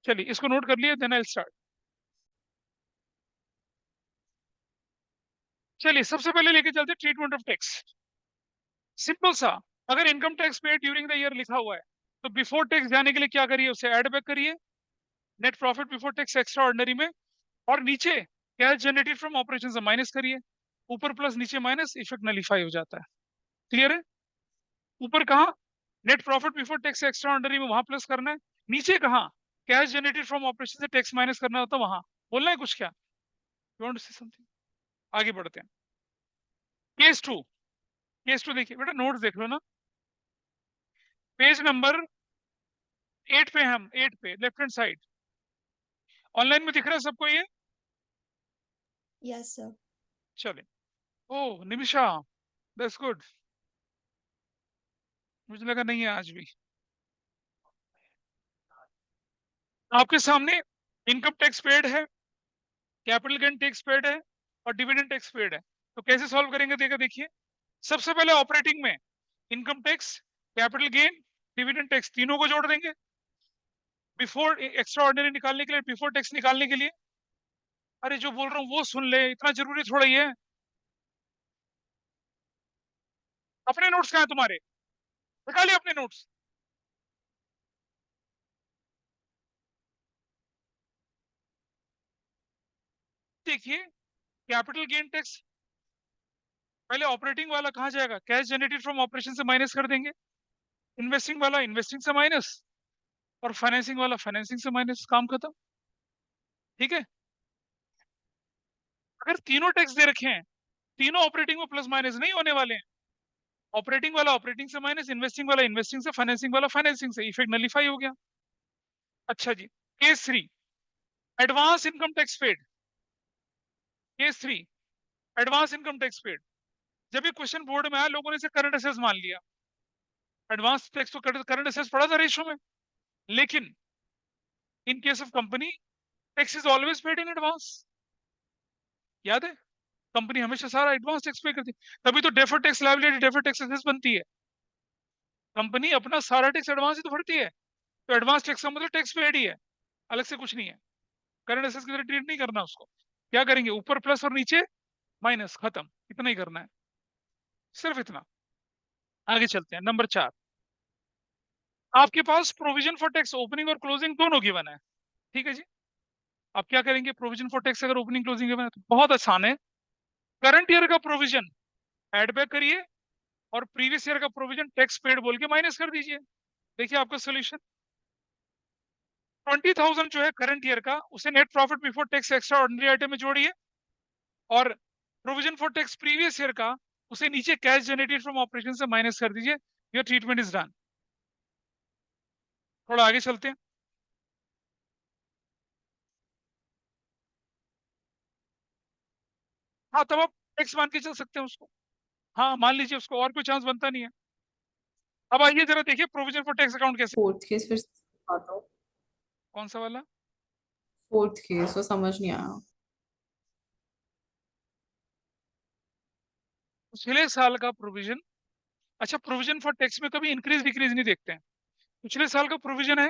चलिए इसको नोट कर लिया, देन आई स्टार्ट। चलिए सबसे पहले लेके चलते ट्रीटमेंट ऑफ टैक्स। सिंपल सा, अगर income tax paid during the year लिखा हुआ है तो बिफोर टैक्स जाने के लिए क्या करिए, उसे ऐड बैक करिए net profit before tax extra ordinary में, और नीचे कैश जनरेटेड फ्रॉम ऑपरेशन से माइनस करिए। ऊपर प्लस नीचे माइनस, इफेक्ट नलीफाई हो जाता है। क्लियर है? ऊपर कहा net profit before tax extra ordinary में, वहां प्लस करना है। नीचे कहा कैश जनरेटेड फ्रॉम ऑपरेशन से टैक्स माइनस करना होता है, वहां बोलना है कुछ क्या? You want to say something? आगे बढ़ते हैं। केस टू, केस टू देखिए बेटा, नोट्स देख लो ना, पेज नंबर 8 पे, हम 8 पे लेफ्ट हैंड साइड, ऑनलाइन में दिख रहा है सबको ये? Yes sir. चले, ओ निमिषा, दैट्स गुड, मुझे लगा नहीं है आज भी। आपके सामने इनकम टैक्स पेड है, कैपिटल गेन टैक्स पेड है, और डिविडेंड टैक्स पेड है। तो कैसे सॉल्व करेंगे देखा, देखिए। सबसे पहले ऑपरेटिंग में income tax, capital gain, dividend tax तीनों को जोड़ देंगे बिफोर एक्स्ट्रा ऑर्डिनरी निकालने के लिए, बिफोर टैक्स निकालने के लिए। अरे जो बोल रहा हूँ वो सुन ले, इतना जरूरी थोड़ा ही है। अपने नोट्स कहाँ है तुम्हारे? निकालिए अपने नोट्स। देखिए कैपिटल गेन टैक्स पहले ऑपरेटिंग वाला कहाँ जाएगा, कैश जनरेटेड फ्रॉम ऑपरेशन से माइनस कर देंगे, इन्वेस्टिंग वाला इन्वेस्टिंग से माइनस, और फाइनेंसिंग वाला फाइनेंसिंग से माइनस, काम खत्म। ठीक है? अगर तीनों टैक्स दे रखे हैं, तीनों ऑपरेटिंग में प्लस माइनस नहीं होने वाले हैं। ऑपरेटिंग वाला ऑपरेटिंग से माइनस, इन्वेस्टिंग वाला इन्वेस्टिंग से, फाइनेंसिंग वाला फाइनेंसिंग से, इफेक्ट नलीफाई हो गया। अच्छा जी, case 3, advance income tax paid. Case 3, advance income tax paid. जब ये क्वेश्चन बोर्ड में आया, लोगों ने इसे करंट असेस मान लिया। एडवांस टैक्स तो करंट असेस पड़ा था रेशो में, लेकिन in case of company, tax is always paid in advance. याद है? कंपनी हमेशा सारा एडवांस टैक्स पे करती है, तभी तो deferred tax liability, deferred tax assess बनती है। कंपनी अपना सारा टैक्स एडवांस ही तो भरती है, तो एडवांस टैक्स का मतलब टैक्स पेड ही है, अलग से कुछ नहीं है। करंट असेस की तरह ट्रीट नहीं करना उसको। क्या करेंगे, ऊपर प्लस और नीचे माइनस, खत्म, इतना ही करना है, सिर्फ इतना। आगे चलते हैं, नंबर 4। आपके पास प्रोविजन फॉर टैक्स ओपनिंग और क्लोजिंग दोनों गिवन है। ठीक है जी। आप क्या करेंगे, प्रोविजन फॉर टैक्स अगर ओपनिंग क्लोजिंग गिवन है तो बहुत आसान है, करंट ईयर का प्रोविजन एड बैक करिए, और प्रीवियस ईयर का प्रोविजन टैक्स पेड बोल के माइनस कर दीजिए। देखिए आपका सोल्यूशन। 20,000 जो है करंट ईयर का, उसे net profit before tax extra ordinary item में जोड़िए, और provision for tax previous year का, उसे नीचे कैश जनरेटेड फ्रॉम ऑपरेशन से माइनस कर दीजिए। Your treatment is done. थोड़ा आगे चलते हैं। हाँ तब आप टैक्स मान के चल सकते हैं उसको, हाँ मान लीजिए उसको, और कोई चांस बनता नहीं है। अब आइए जरा देखिए प्रोविजन फॉर टैक्स अकाउंट कैसे। फोर्थ केस फिर से बताओ। कौन सा वाला? फोर्थ केस वो समझ नहीं आया। पिछले साल का प्रोविजन, अच्छा प्रोविजन फॉर टैक्स में कभी इंक्रीज डिक्रीज नहीं देखते हैं। पिछले साल का प्रोविजन है,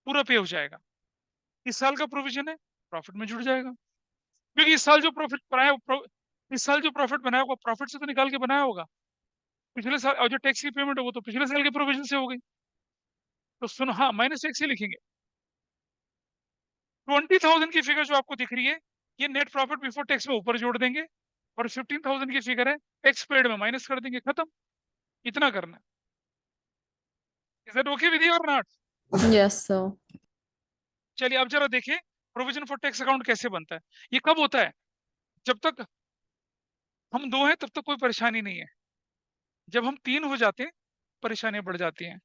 पूरा पे हो जाएगा। इस साल का प्रोविजन है, प्रॉफिट में जुड़ जाएगा, क्योंकि इस साल जो प्रॉफिट बनाया, इस साल जो प्रॉफिट बनाया होगा, प्रॉफिट से तो निकाल के बनाया होगा। पिछले साल और जो टैक्स की पेमेंट है वो तो पिछले साल के प्रोविजन से हो गई। तो सुनो, हाँ माइनस टैक्स ही लिखेंगे। 20,000 की फिगर जो आपको दिख रही है, ये नेट प्रॉफिट बिफोर टैक्स में ऊपर जोड़ देंगे, और 15,000 की फिगर है, टैक्स पेड में माइनस कर देंगे, खत्म। इतना करना है। Is that okay with you और नॉट? Yes sir. चलिए अब जरा देखिए प्रोविजन फॉर टैक्स अकाउंट कैसे बनता है। ये कब होता है, जब तक हम दो हैं तब तक कोई परेशानी नहीं है, जब हम तीन हो जाते हैं परेशानियां बढ़ जाती हैं।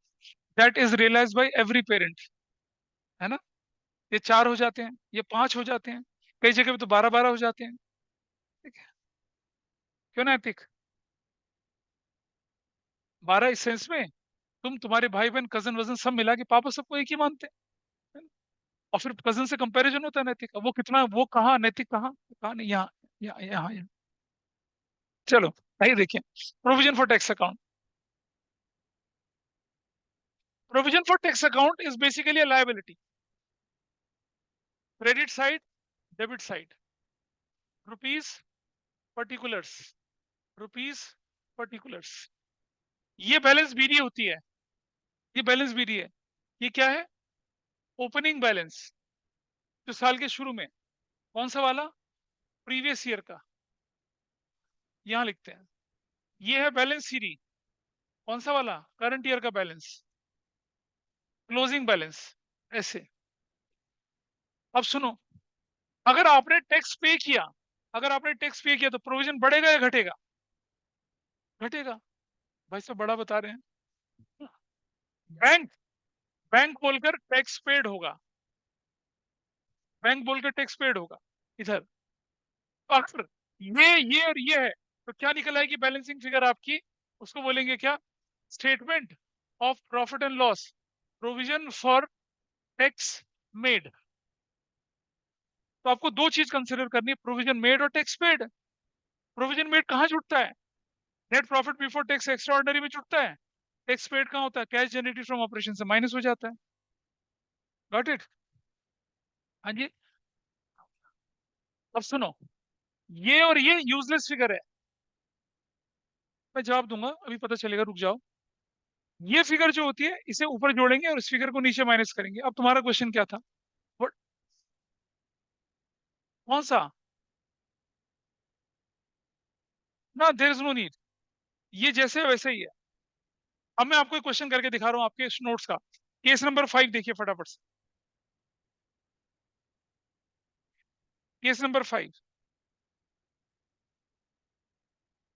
That is realise by every parent, है ना? ये 4 हो जाते हैं, ये 5 हो जाते हैं, कई जगह पे तो 12-12 हो जाते हैं। ठीक है? क्यों ना एथिक? 12 इस सेंस में, तुम तुम्हारे भाई बहन कजन वजन सब मिला के पापा सबको एक ही मानते हैं, है ना? और फिर कजन से कंपैरिजन होता है नैतिक, अब वो कितना, वो कहाँ नैतिक, कहाँ कहाँ नहीं, यहाँ यहाँ यहाँ यहाँ। चलो आइए देखिए, provision for tax account. Provision for tax account is basically a liability. Credit side, debit side. Rupees, particulars. Rupees, particulars. ये बैलेंस बीडी होती है. ये बैलेंस बीडी है. ये क्या है? Opening balance. जो साल के शुरू में. कौन सा वाला? प्रीवियस ईयर का. यहां लिखते हैं. ये है बैलेंस सीडी. कौन सा वाला? करंट ईयर का बैलेंस. Closing balance. ऐसे. अब सुनो, अगर आपने टैक्स पे किया, अगर आपने टैक्स पे किया तो प्रोविजन बढ़ेगा या घटेगा? घटेगा. भाई साहब बड़ा बता रहे हैं. बैंक, बैंक बोलकर टैक्स पेड होगा. बैंक बोलकर टैक्स पेड होगा. इधर अक्सर ये और ये है. तो क्या निकल आएगी बैलेंसिंग फिगर आपकी? उसको बोलेंगे क्या? Statement of profit and loss, provision for tax made. तो आपको दो चीज कंसिडर करनी है, प्रोविजन मेड और टैक्स पेड. प्रोविजन मेड कहाँ जुड़ता है? Net profit before tax extra ordinary में जुड़ता है. टैक्स पेड कहाँ होता है? कैश जनरेटेड फ्रॉम ऑपरेशन से माइनस हो जाता है. Got it? हाँ जी. अब सुनो, ये और ये यूजलेस फिगर है. मैं जवाब दूंगा, अभी पता चलेगा, रुक जाओ. ये फिगर जो होती है इसे ऊपर जोड़ेंगे और इस फिगर को नीचे माइनस करेंगे. अब तुम्हारा क्वेश्चन क्या था? What- कौन सा? ना, देयर इज नो नीड. ये जैसे है वैसे ही है. अब मैं आपको एक क्वेश्चन करके दिखा रहा हूँ आपके नोट्स का. केस नंबर 5 देखिए फटाफट से. Case number 5.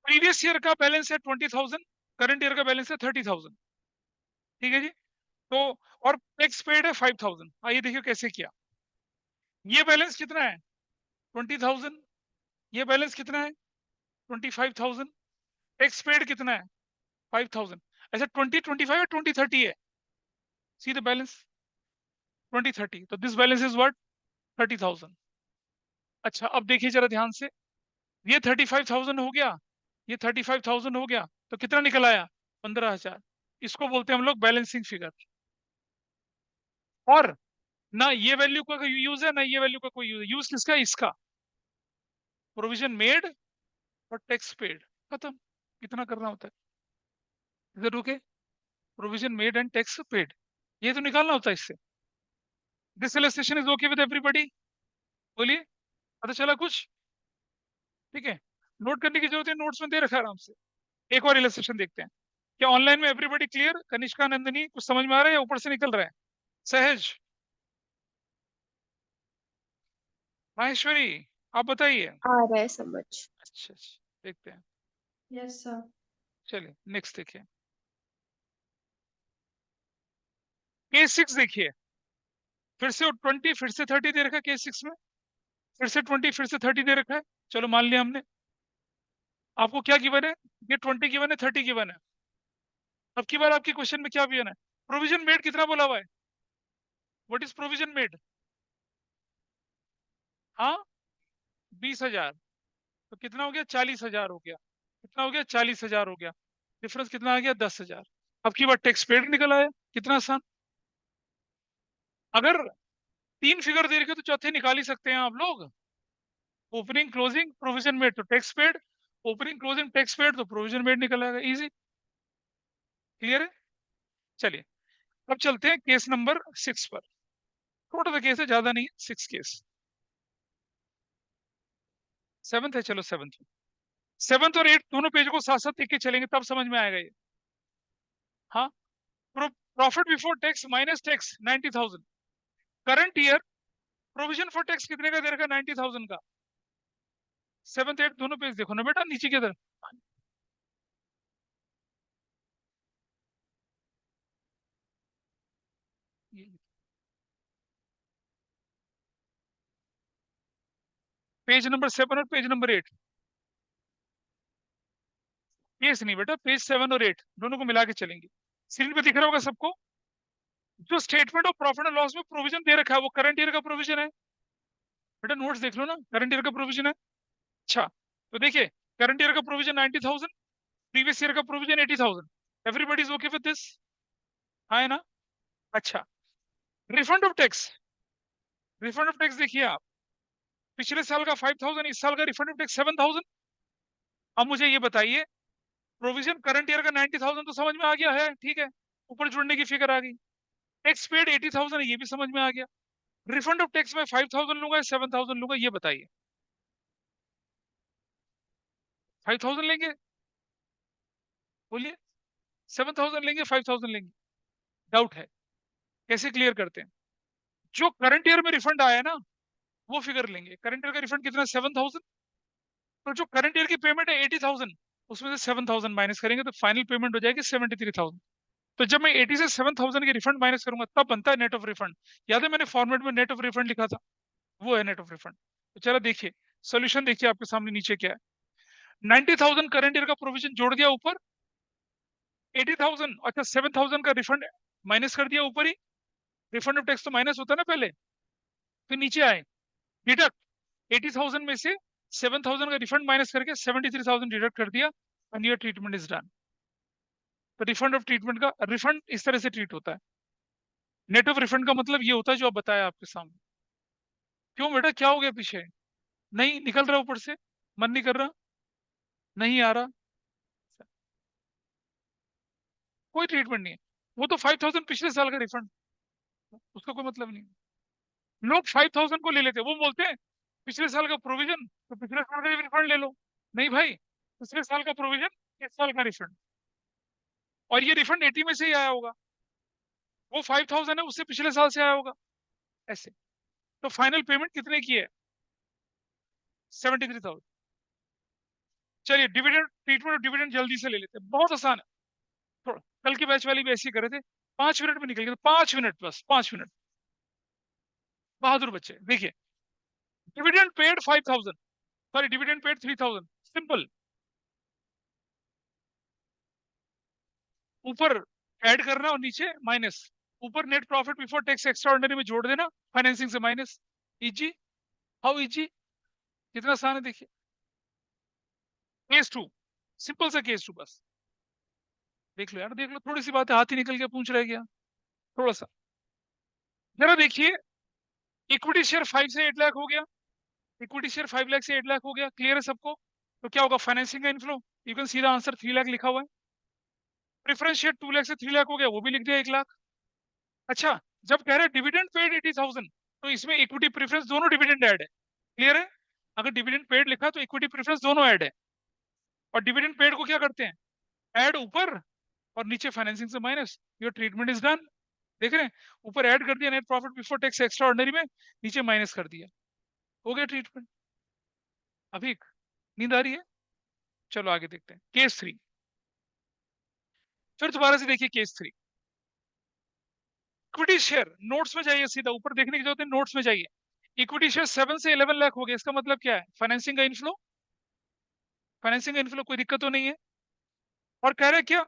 प्रीवियस ईयर का बैलेंस है 20,000. करंट ईयर का बैलेंस है 30,000. ठीक है जी. तो और टैक्स पेड है 5,000. आइए देखिए कैसे किया. ये बैलेंस कितना है? 20,000. ये बैलेंस कितना है? 25,000. टैक्स पेड कितना है? 5,000. ऐसा 2025 और 2030 है. See the balance 2030. तो दिस बैलेंस इज व्हाट? 30,000. अच्छा, अब देखिए जरा ध्यान से. ये 35,000 हो गया, ये 35,000 हो गया. तो कितना निकल आया? 15,000. इसको बोलते हैं हम लोग बैलेंसिंग फिगर. और ना ये वैल्यू का यूज है, ना ये वैल्यू का कोई यूज है. यूज किसका है? इसका. प्रोविजन मेड और टैक्स पेड. खत्म. कितना करना होता है? इधर रुके. Provision made and tax paid, ये तो निकालना होता है इससे. This illustration is okay with everybody? बोलिए, पता चला कुछ? ठीक है. नोट करने की जरूरत है, नोट्स में दे रखा है आराम से. एक और इलस्ट्रेशन देखते हैं. क्या ऑनलाइन में एवरीबॉडी क्लियर? कनिष्का, नंदिनी, कुछ समझ में आ रहा है या ऊपर से निकल रहा है? सहज, माहेश्वरी, आप बताइए. आ रहा है समझ. अच्छा अच्छा, देखते हैं. Yes sir. चलिए नेक्स्ट देखिए. केस 6 देखिए. फिर से 20, फिर से 30 दे रखा है केस 6 में. फिर से 20, फिर से 30 दे रखा है. चलो मान लिया हमने. आपको क्या गिवन है? ये 20 गिवन है, 30 गिवन है. अब की बार आपके क्वेश्चन में क्या गिवन है? प्रोविजन मेड कितना बोला हुआ है? What is provision made? हाँ, 20,000. तो कितना हो गया? 40,000 हो गया. कितना हो गया? 40,000 हो गया. डिफरेंस कितना आ गया? 10,000. अब की बार टैक्स पेड निकल आया. कितना आसान. अगर तीन फिगर दे रखे तो चौथे निकाल ही सकते हैं आप लोग. ओपनिंग क्लोजिंग प्रोविजन मेड तो tax paid, opening closing tax paid तो प्रोविजन मेड निकल आएगा. इजी. क्लियर है? चलिए, अब चलते हैं केस नंबर 6 पर. छोटा सा केस है, ज्यादा नहीं है. 6 केस. 7th है, चलो 7th. 7th और 8 दोनों पेज को साथ साथ देख के चलेंगे तब समझ में आएगा ये. हाँ. Profit before tax minus tax 90,000. Current year provision for tax कितने का दे रखा? 90,000 का. 7th 8 दोनों पेज देखो ना बेटा, नीचे की तरफ. पेज नंबर 7 और पेज नंबर 8. केस नहीं बेटा, पेज 7 और 8 दोनों को मिला के चलेंगे. स्क्रीन पे दिख रहा होगा सबको. जो statement of profit and loss में प्रोविजन दे रखा है वो करंट ईयर का प्रोविजन है. बेटा नोट्स देख लो ना, करंट ईयर का प्रोविजन है. अच्छा, तो देखिए, करंट ईयर का प्रोविजन 90,000, प्रीवियस ईयर का provision 80,000। Everybody is okay with this? हाँ है ना? अच्छा, refund of tax. Refund of tax देखिए आप, पिछले साल का 5,000, इस साल का रिफंड ऑफ टैक्स 7,000। अब मुझे ये बताइए, प्रोविजन करंट ईयर का 90,000 तो समझ में आ गया है, ठीक है, ऊपर जुड़ने की फिगर आ गई। टैक्स पेड 80,000 है, ये भी समझ में आ गया। रिफंड ऑफ टैक्स में 5,000 लूंगा या 7,000 लूंगा, ये बताइए। 5,000 लेंगे? बोलिए, 7,000 लेंगे, 5,000 लेंगे? डाउट है, कैसे क्लियर करते हैं? जो करंट ईयर में रिफंड आया ना, वो फिगर लेंगे। करंट ईयर का रिफंड कितना? 7,000। तो जो करंट ईयर की पेमेंट है 80,000, उसमें से 7,000 माइनस करेंगे तो फाइनल पेमेंट हो जाएगी 73,000। तो जब मैं 80 से 7,000 के रिफंड माइनस करूंगा तब बनता है नेट ऑफ रिफंड। याद है मैंने फॉर्मेट में नेट ऑफ रिफंड लिखा था, वो है नेट ऑफ रिफंड। तो चलो देखिए, सोल्यूशन देखिए आपके सामने नीचे क्या है। 90,000 करंट ईयर का प्रोविजन जोड़ दिया ऊपर, 80,000, अच्छा 7,000 का रिफंड माइनस कर दिया ऊपर ही। रिफंड ऑफ टैक्स तो माइनस होता है ना पहले, फिर नीचे आए, डिडक्ट 80,000 में से 7,000 का रिफंड माइनस करके 73,000 डिडक्ट कर दिया, and your treatment is done. तो रिफंड ऑफ ट्रीटमेंट का, रिफंड इस तरह से ट्रीट होता है। नेट ऑफ रिफंड का मतलब ये होता है जो आप बताया आपके सामने। क्यों बेटा, क्या हो गया पीछे? नहीं निकल रहा ऊपर से, मन नहीं कर रहा, नहीं आ रहा, कोई ट्रीटमेंट नहीं है। वो तो 5,000 पिछले साल का रिफंड, उसका कोई मतलब नहीं। लोग 5,000 को ले लेते हैं, वो बोलते हैं पिछले साल का प्रोविजन, तो पिछले साल का रिफंड ले लो। नहीं भाई, पिछले साल का प्रोविजन, इस साल का रिफंड, और ये रिफंड 80 में से ही आया होगा। वो 5,000 है, उससे पिछले साल से आया होगा, ऐसे। तो फाइनल पेमेंट कितने की है? 73,000। चलिए डिविडेंड, ट्रीटमेंट ऑफ डिविडेंड जल्दी से ले लेते हैं, बहुत आसान है। थोड़ा कल की बैच वाली भी ऐसे ही करे थे, 5 मिनट में निकल गए, 5 मिनट, बस 5 मिनट। बहादुर बच्चे, देखिए, dividend paid 5,000, sorry dividend paid 3,000, simple. ऊपर ऐड करना और नीचे माइनस। ऊपर net profit before tax extra ordinary में जोड़ देना, फाइनेंसिंग से माइनस। इजी, हाउ इजी, कितना आसान है देखिए। केस 2, सिंपल सा केस 2, बस देख लो यार, देख लो, थोड़ी सी बात है, हाथ ही निकल के पूछ रह गया थोड़ा सा। जरा देखिए, इक्विटी शेयर 5 से 8 लाख हो गया, इक्विटी शेयर 5 लाख से 8 लाख हो गया, क्लियर है सबको? तो क्या होगा? फाइनेंसिंग का inflow, you can see the answer, 3 lakh लिखा हुआ है। प्रेफरेंस शेयर 2 लाख से 3 लाख हो गया, वो भी लिख दिया 1 लाख। अच्छा, जब कह रहे हैं डिविडेंड पेड 80,000, तो इसमें इक्विटी प्रेफरेंस दोनों डिविडेंड ऐड है, क्लियर है? अगर डिविडेंड पेड लिखा तो इक्विटी प्रेफरेंस दोनों ऐड है। और डिविडेंड पेड को क्या करते हैं? ऐड ऊपर और नीचे फाइनेंसिंग से minus, your treatment is done. देख रहे हैं, ऊपर ऐड कर दिया net profit before tax extra ordinary में, नीचे माइनस कर दिया, हो गया ट्रीटमेंट। अभी नींद आ रही है? चलो आगे देखते हैं, केस 3। फिर दोबारा से देखिए केस 3। इक्विटी शेयर, नोट्स में जाइए, सीधा ऊपर देखने की जरूरत है, नोट्स में जाइए। इक्विटी शेयर 7 से 11 लाख हो गया, इसका मतलब क्या है? फाइनेंसिंग का इनफ्लो, फाइनेंसिंग का इनफ्लो, कोई दिक्कत तो नहीं है। और कह रहे क्या?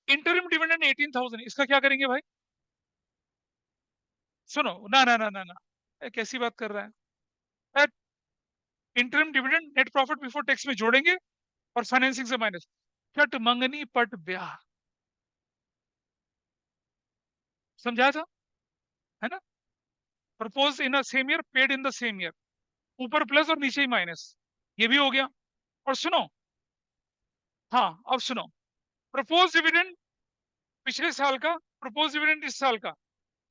इंटरिम डिविडेंड 18,000, इसका क्या करेंगे भाई? सुनो, ना ना ना ना ना, कैसी बात कर रहा है? Interim dividend net profit before tax में जोड़ेंगे और फाइनेंसिंग से माइनस। चट मंगनी पट ब्याह, समझाया था, है ना? Propose in same year, paid in the same year, ऊपर प्लस और नीचे ही माइनस, ये भी हो गया। और सुनो, हाँ अब सुनो, प्रपोज डिविडेंड पिछले साल का, प्रपोज डिविडेंड इस साल का,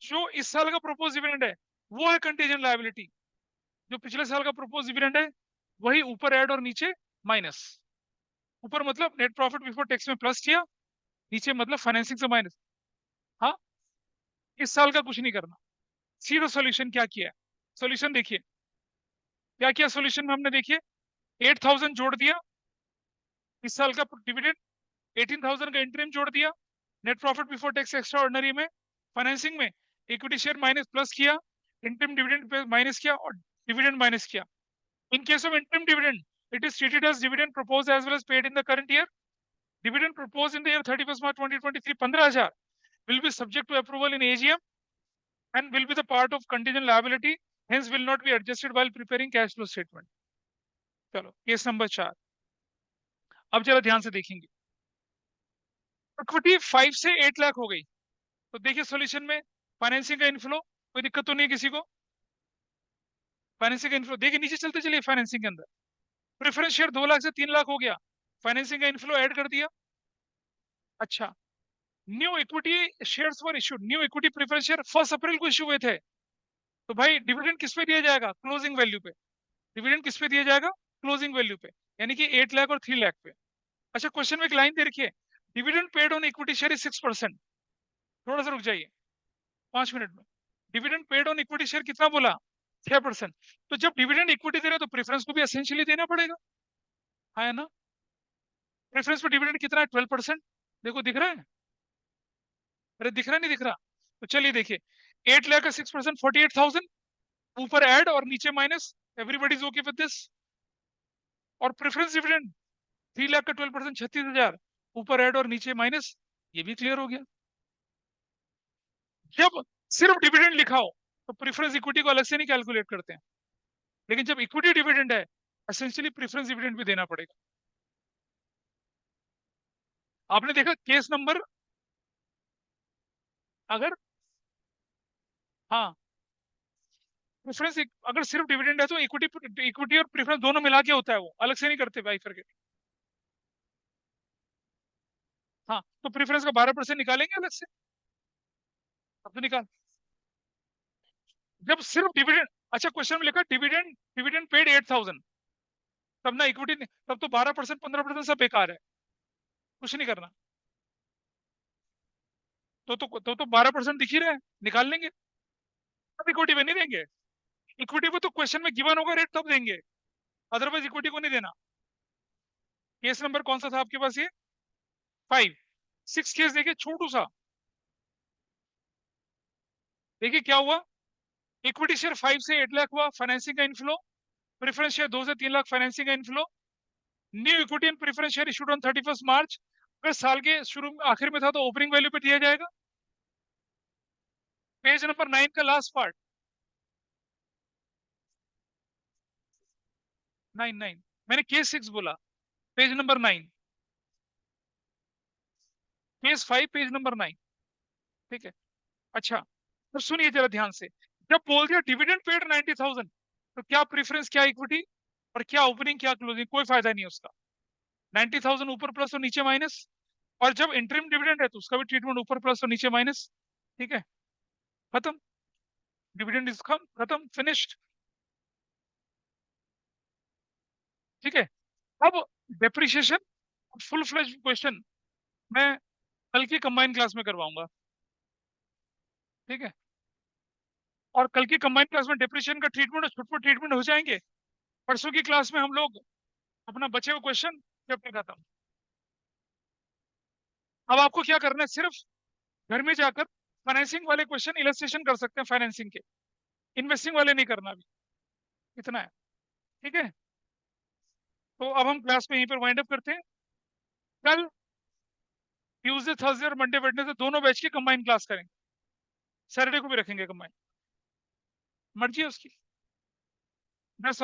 जो इस साल का प्रपोज डिविडेंड है वो है कंटीजेंट लायबिलिटी। जो पिछले साल का प्रपोज डिविडेंड है वही ऊपर ऐड और नीचे माइनस। ऊपर मतलब नेट प्रॉफिट बिफोर टैक्स में प्लस किया, नीचे मतलब फाइनेंसिंग से माइनस। हाँ, इस साल का कुछ नहीं करना, सीधा सॉल्यूशन क्या किया है? सॉल्यूशन देखिए, क्या किया सॉल्यूशन में हमने, देखिए 8,000 जोड़ दिया, इस साल का डिविडेंड 18,000 का इंटरिम जोड़ दिया, net profit before tax extra ordinary में, फाइनेंसिंग में इक्विटी शेयर माइनस प्लस किया, इंटरिम डिविडेंड पे माइनस किया और डिविडेंड माइनस किया। In case of interim dividend, it is treated as dividend proposed as well as paid in the current year. Dividend proposed in the year 31st March 2023, 15,000 will be subject to approval in AGM and will be the part of contingent liability, hence will not be adjusted while preparing cash flow statement. चलो case number 4, अब जरा ध्यान से देखेंगे, equity 5 से 8 लाख हो गई, तो देखिए सॉल्यूशन में फाइनेंसिंग का इनफ्लो, कोई दिक्कत तो नहीं है किसी को? फाइनेंसिंग का इनफ्लो देखिए, नीचे चलते चलिए फाइनेंसिंग के अंदर, प्रेफरेंस शेयर 2 लाख से 3 लाख हो गया, फाइनेंसिंग का इनफ्लो ऐड कर दिया। अच्छा, न्यू इक्विटी शेयर्स वर issued, new equity preference share 1 अप्रैल को इशू हुए थे, तो भाई डिविडेंड किस पे दिया जाएगा? क्लोजिंग वैल्यू पे। डिविडेंड किस पे दिया जाएगा? क्लोजिंग वैल्यू पे, यानी कि 8 लाख और 3 लाख पे। अच्छा, क्वेश्चन में एक लाइन दे रखी है, dividend paid on equity share is 6%। थोड़ा सा रुक जाइए 5 मिनट में, dividend paid on equity share कितना बोला? 6%। तो जब डिविडेंड इक्विटी दे रहे तो प्रेफरेंस को भी एसेंशियली देना पड़ेगा, है ना? प्रेफरेंस पे डिविडेंड कितना है? 12%। देखो दिख रहा है? अरे दिख रहा नहीं दिख रहा? तो चलिए देखिए, 8 लाख का 6%, 48,000, ऊपर ऐड और नीचे minus, everybody is okay with this. और प्रेफरेंस डिविडेंड 3 लाख का 12%, 36,000, ऊपर ऐड और नीचे माइनस, ये भी क्लियर हो गया। जब सिर्फ डिविडेंड लिखा हो तो प्रेफरेंस इक्विटी को अलग से नहीं कैलकुलेट करते हैं, लेकिन जब इक्विटी डिविडेंड है, एसेंशियली प्रेफरेंस डिविडेंड भी देना पड़ेगा। आपने देखा केस नंबर, अगर हाँ प्रेफरेंस अगर सिर्फ डिविडेंड है तो इक्विटी और प्रेफरेंस दोनों मिला के होता है, वो अलग से नहीं करते भाई करके। हाँ, तो प्रेफरेंस का 12% निकालेंगे अलग से, अब तो निकाल। जब सिर्फ डिविडेंड, अच्छा क्वेश्चन में लिखा डिविडेंड, डिविडेंड पेड 8,000, तब ना इक्विटी, तब तो 12%, 15% सब बेकार है, कुछ नहीं करना। तो 12% दिख ही रहा है, निकाल लेंगे। अब इक्विटी में नहीं देंगे, इक्विटी को तो क्वेश्चन में गिवन होगा रेट तब देंगे, अदरवाइज इक्विटी को नहीं देना। केस नंबर कौन सा था आपके पास? ये 5, 6 केस देखिए, छोटू सा, देखिए क्या हुआ। इक्विटी शेयर 5 से 8 लाख हुआ, फाइनेंसिंग का इनफ्लो, प्रेफरेंस शेयर 2 से 3 लाख, फाइनेंसिंग का inflow, new equity and preference share issued on 31 मार्च, अगर साल के शुरू में आखिर में था तो ओपनिंग वैल्यू पे दिया जाएगा। पेज नंबर 9 का लास्ट पार्ट, 9 मैंने केस 6 बोला, page number 9, case 5 page number 9, ठीक है। अच्छा, तो सुनिए जरा ध्यान से, जब बोल दिया डिविडेंड पेड 90,000, तो क्या प्रेफरेंस क्या इक्विटी, और क्या ओपनिंग क्या क्लोजिंग, कोई फायदा नहीं उसका। 90,000 ऊपर प्लस और नीचे माइनस, और जब इंटरिम डिविडेंड है तो उसका भी ट्रीटमेंट ऊपर प्लस और नीचे माइनस, ठीक है, खत्म, डिविडेंड इज खत्म, फिनिश्ड, ठीक है। अब डेप्रिसिएशन फुल फ्लेज क्वेश्चन मैं कल की कंबाइन क्लास में करवाऊंगा, ठीक है। और कल की कंबाइन क्लास में डेप्रिसिएशन का ट्रीटमेंट और छुटपुट ट्रीटमेंट हो जाएंगे। परसों की क्लास में हम लोग अपना बचे हुए क्वेश्चन चैप्टर खत्म। अब आपको क्या करना है, सिर्फ घर में जाकर फाइनेंसिंग वाले क्वेश्चन इलस्ट्रेशन कर सकते हैं फाइनेंसिंग के, इन्वेस्टिंग वाले नहीं करना अभी, इतना है, ठीक है। तो अब हम क्लास में यहीं पर वाइंड अप करते हैं। कल ट्यूसडे, थर्सडे और मंडे वेडनेसडे दोनों बैच की कंबाइन क्लास करेंगे, सैटरडे को भी रखेंगे कंबाइन, मर्जी है उसकी। That's all.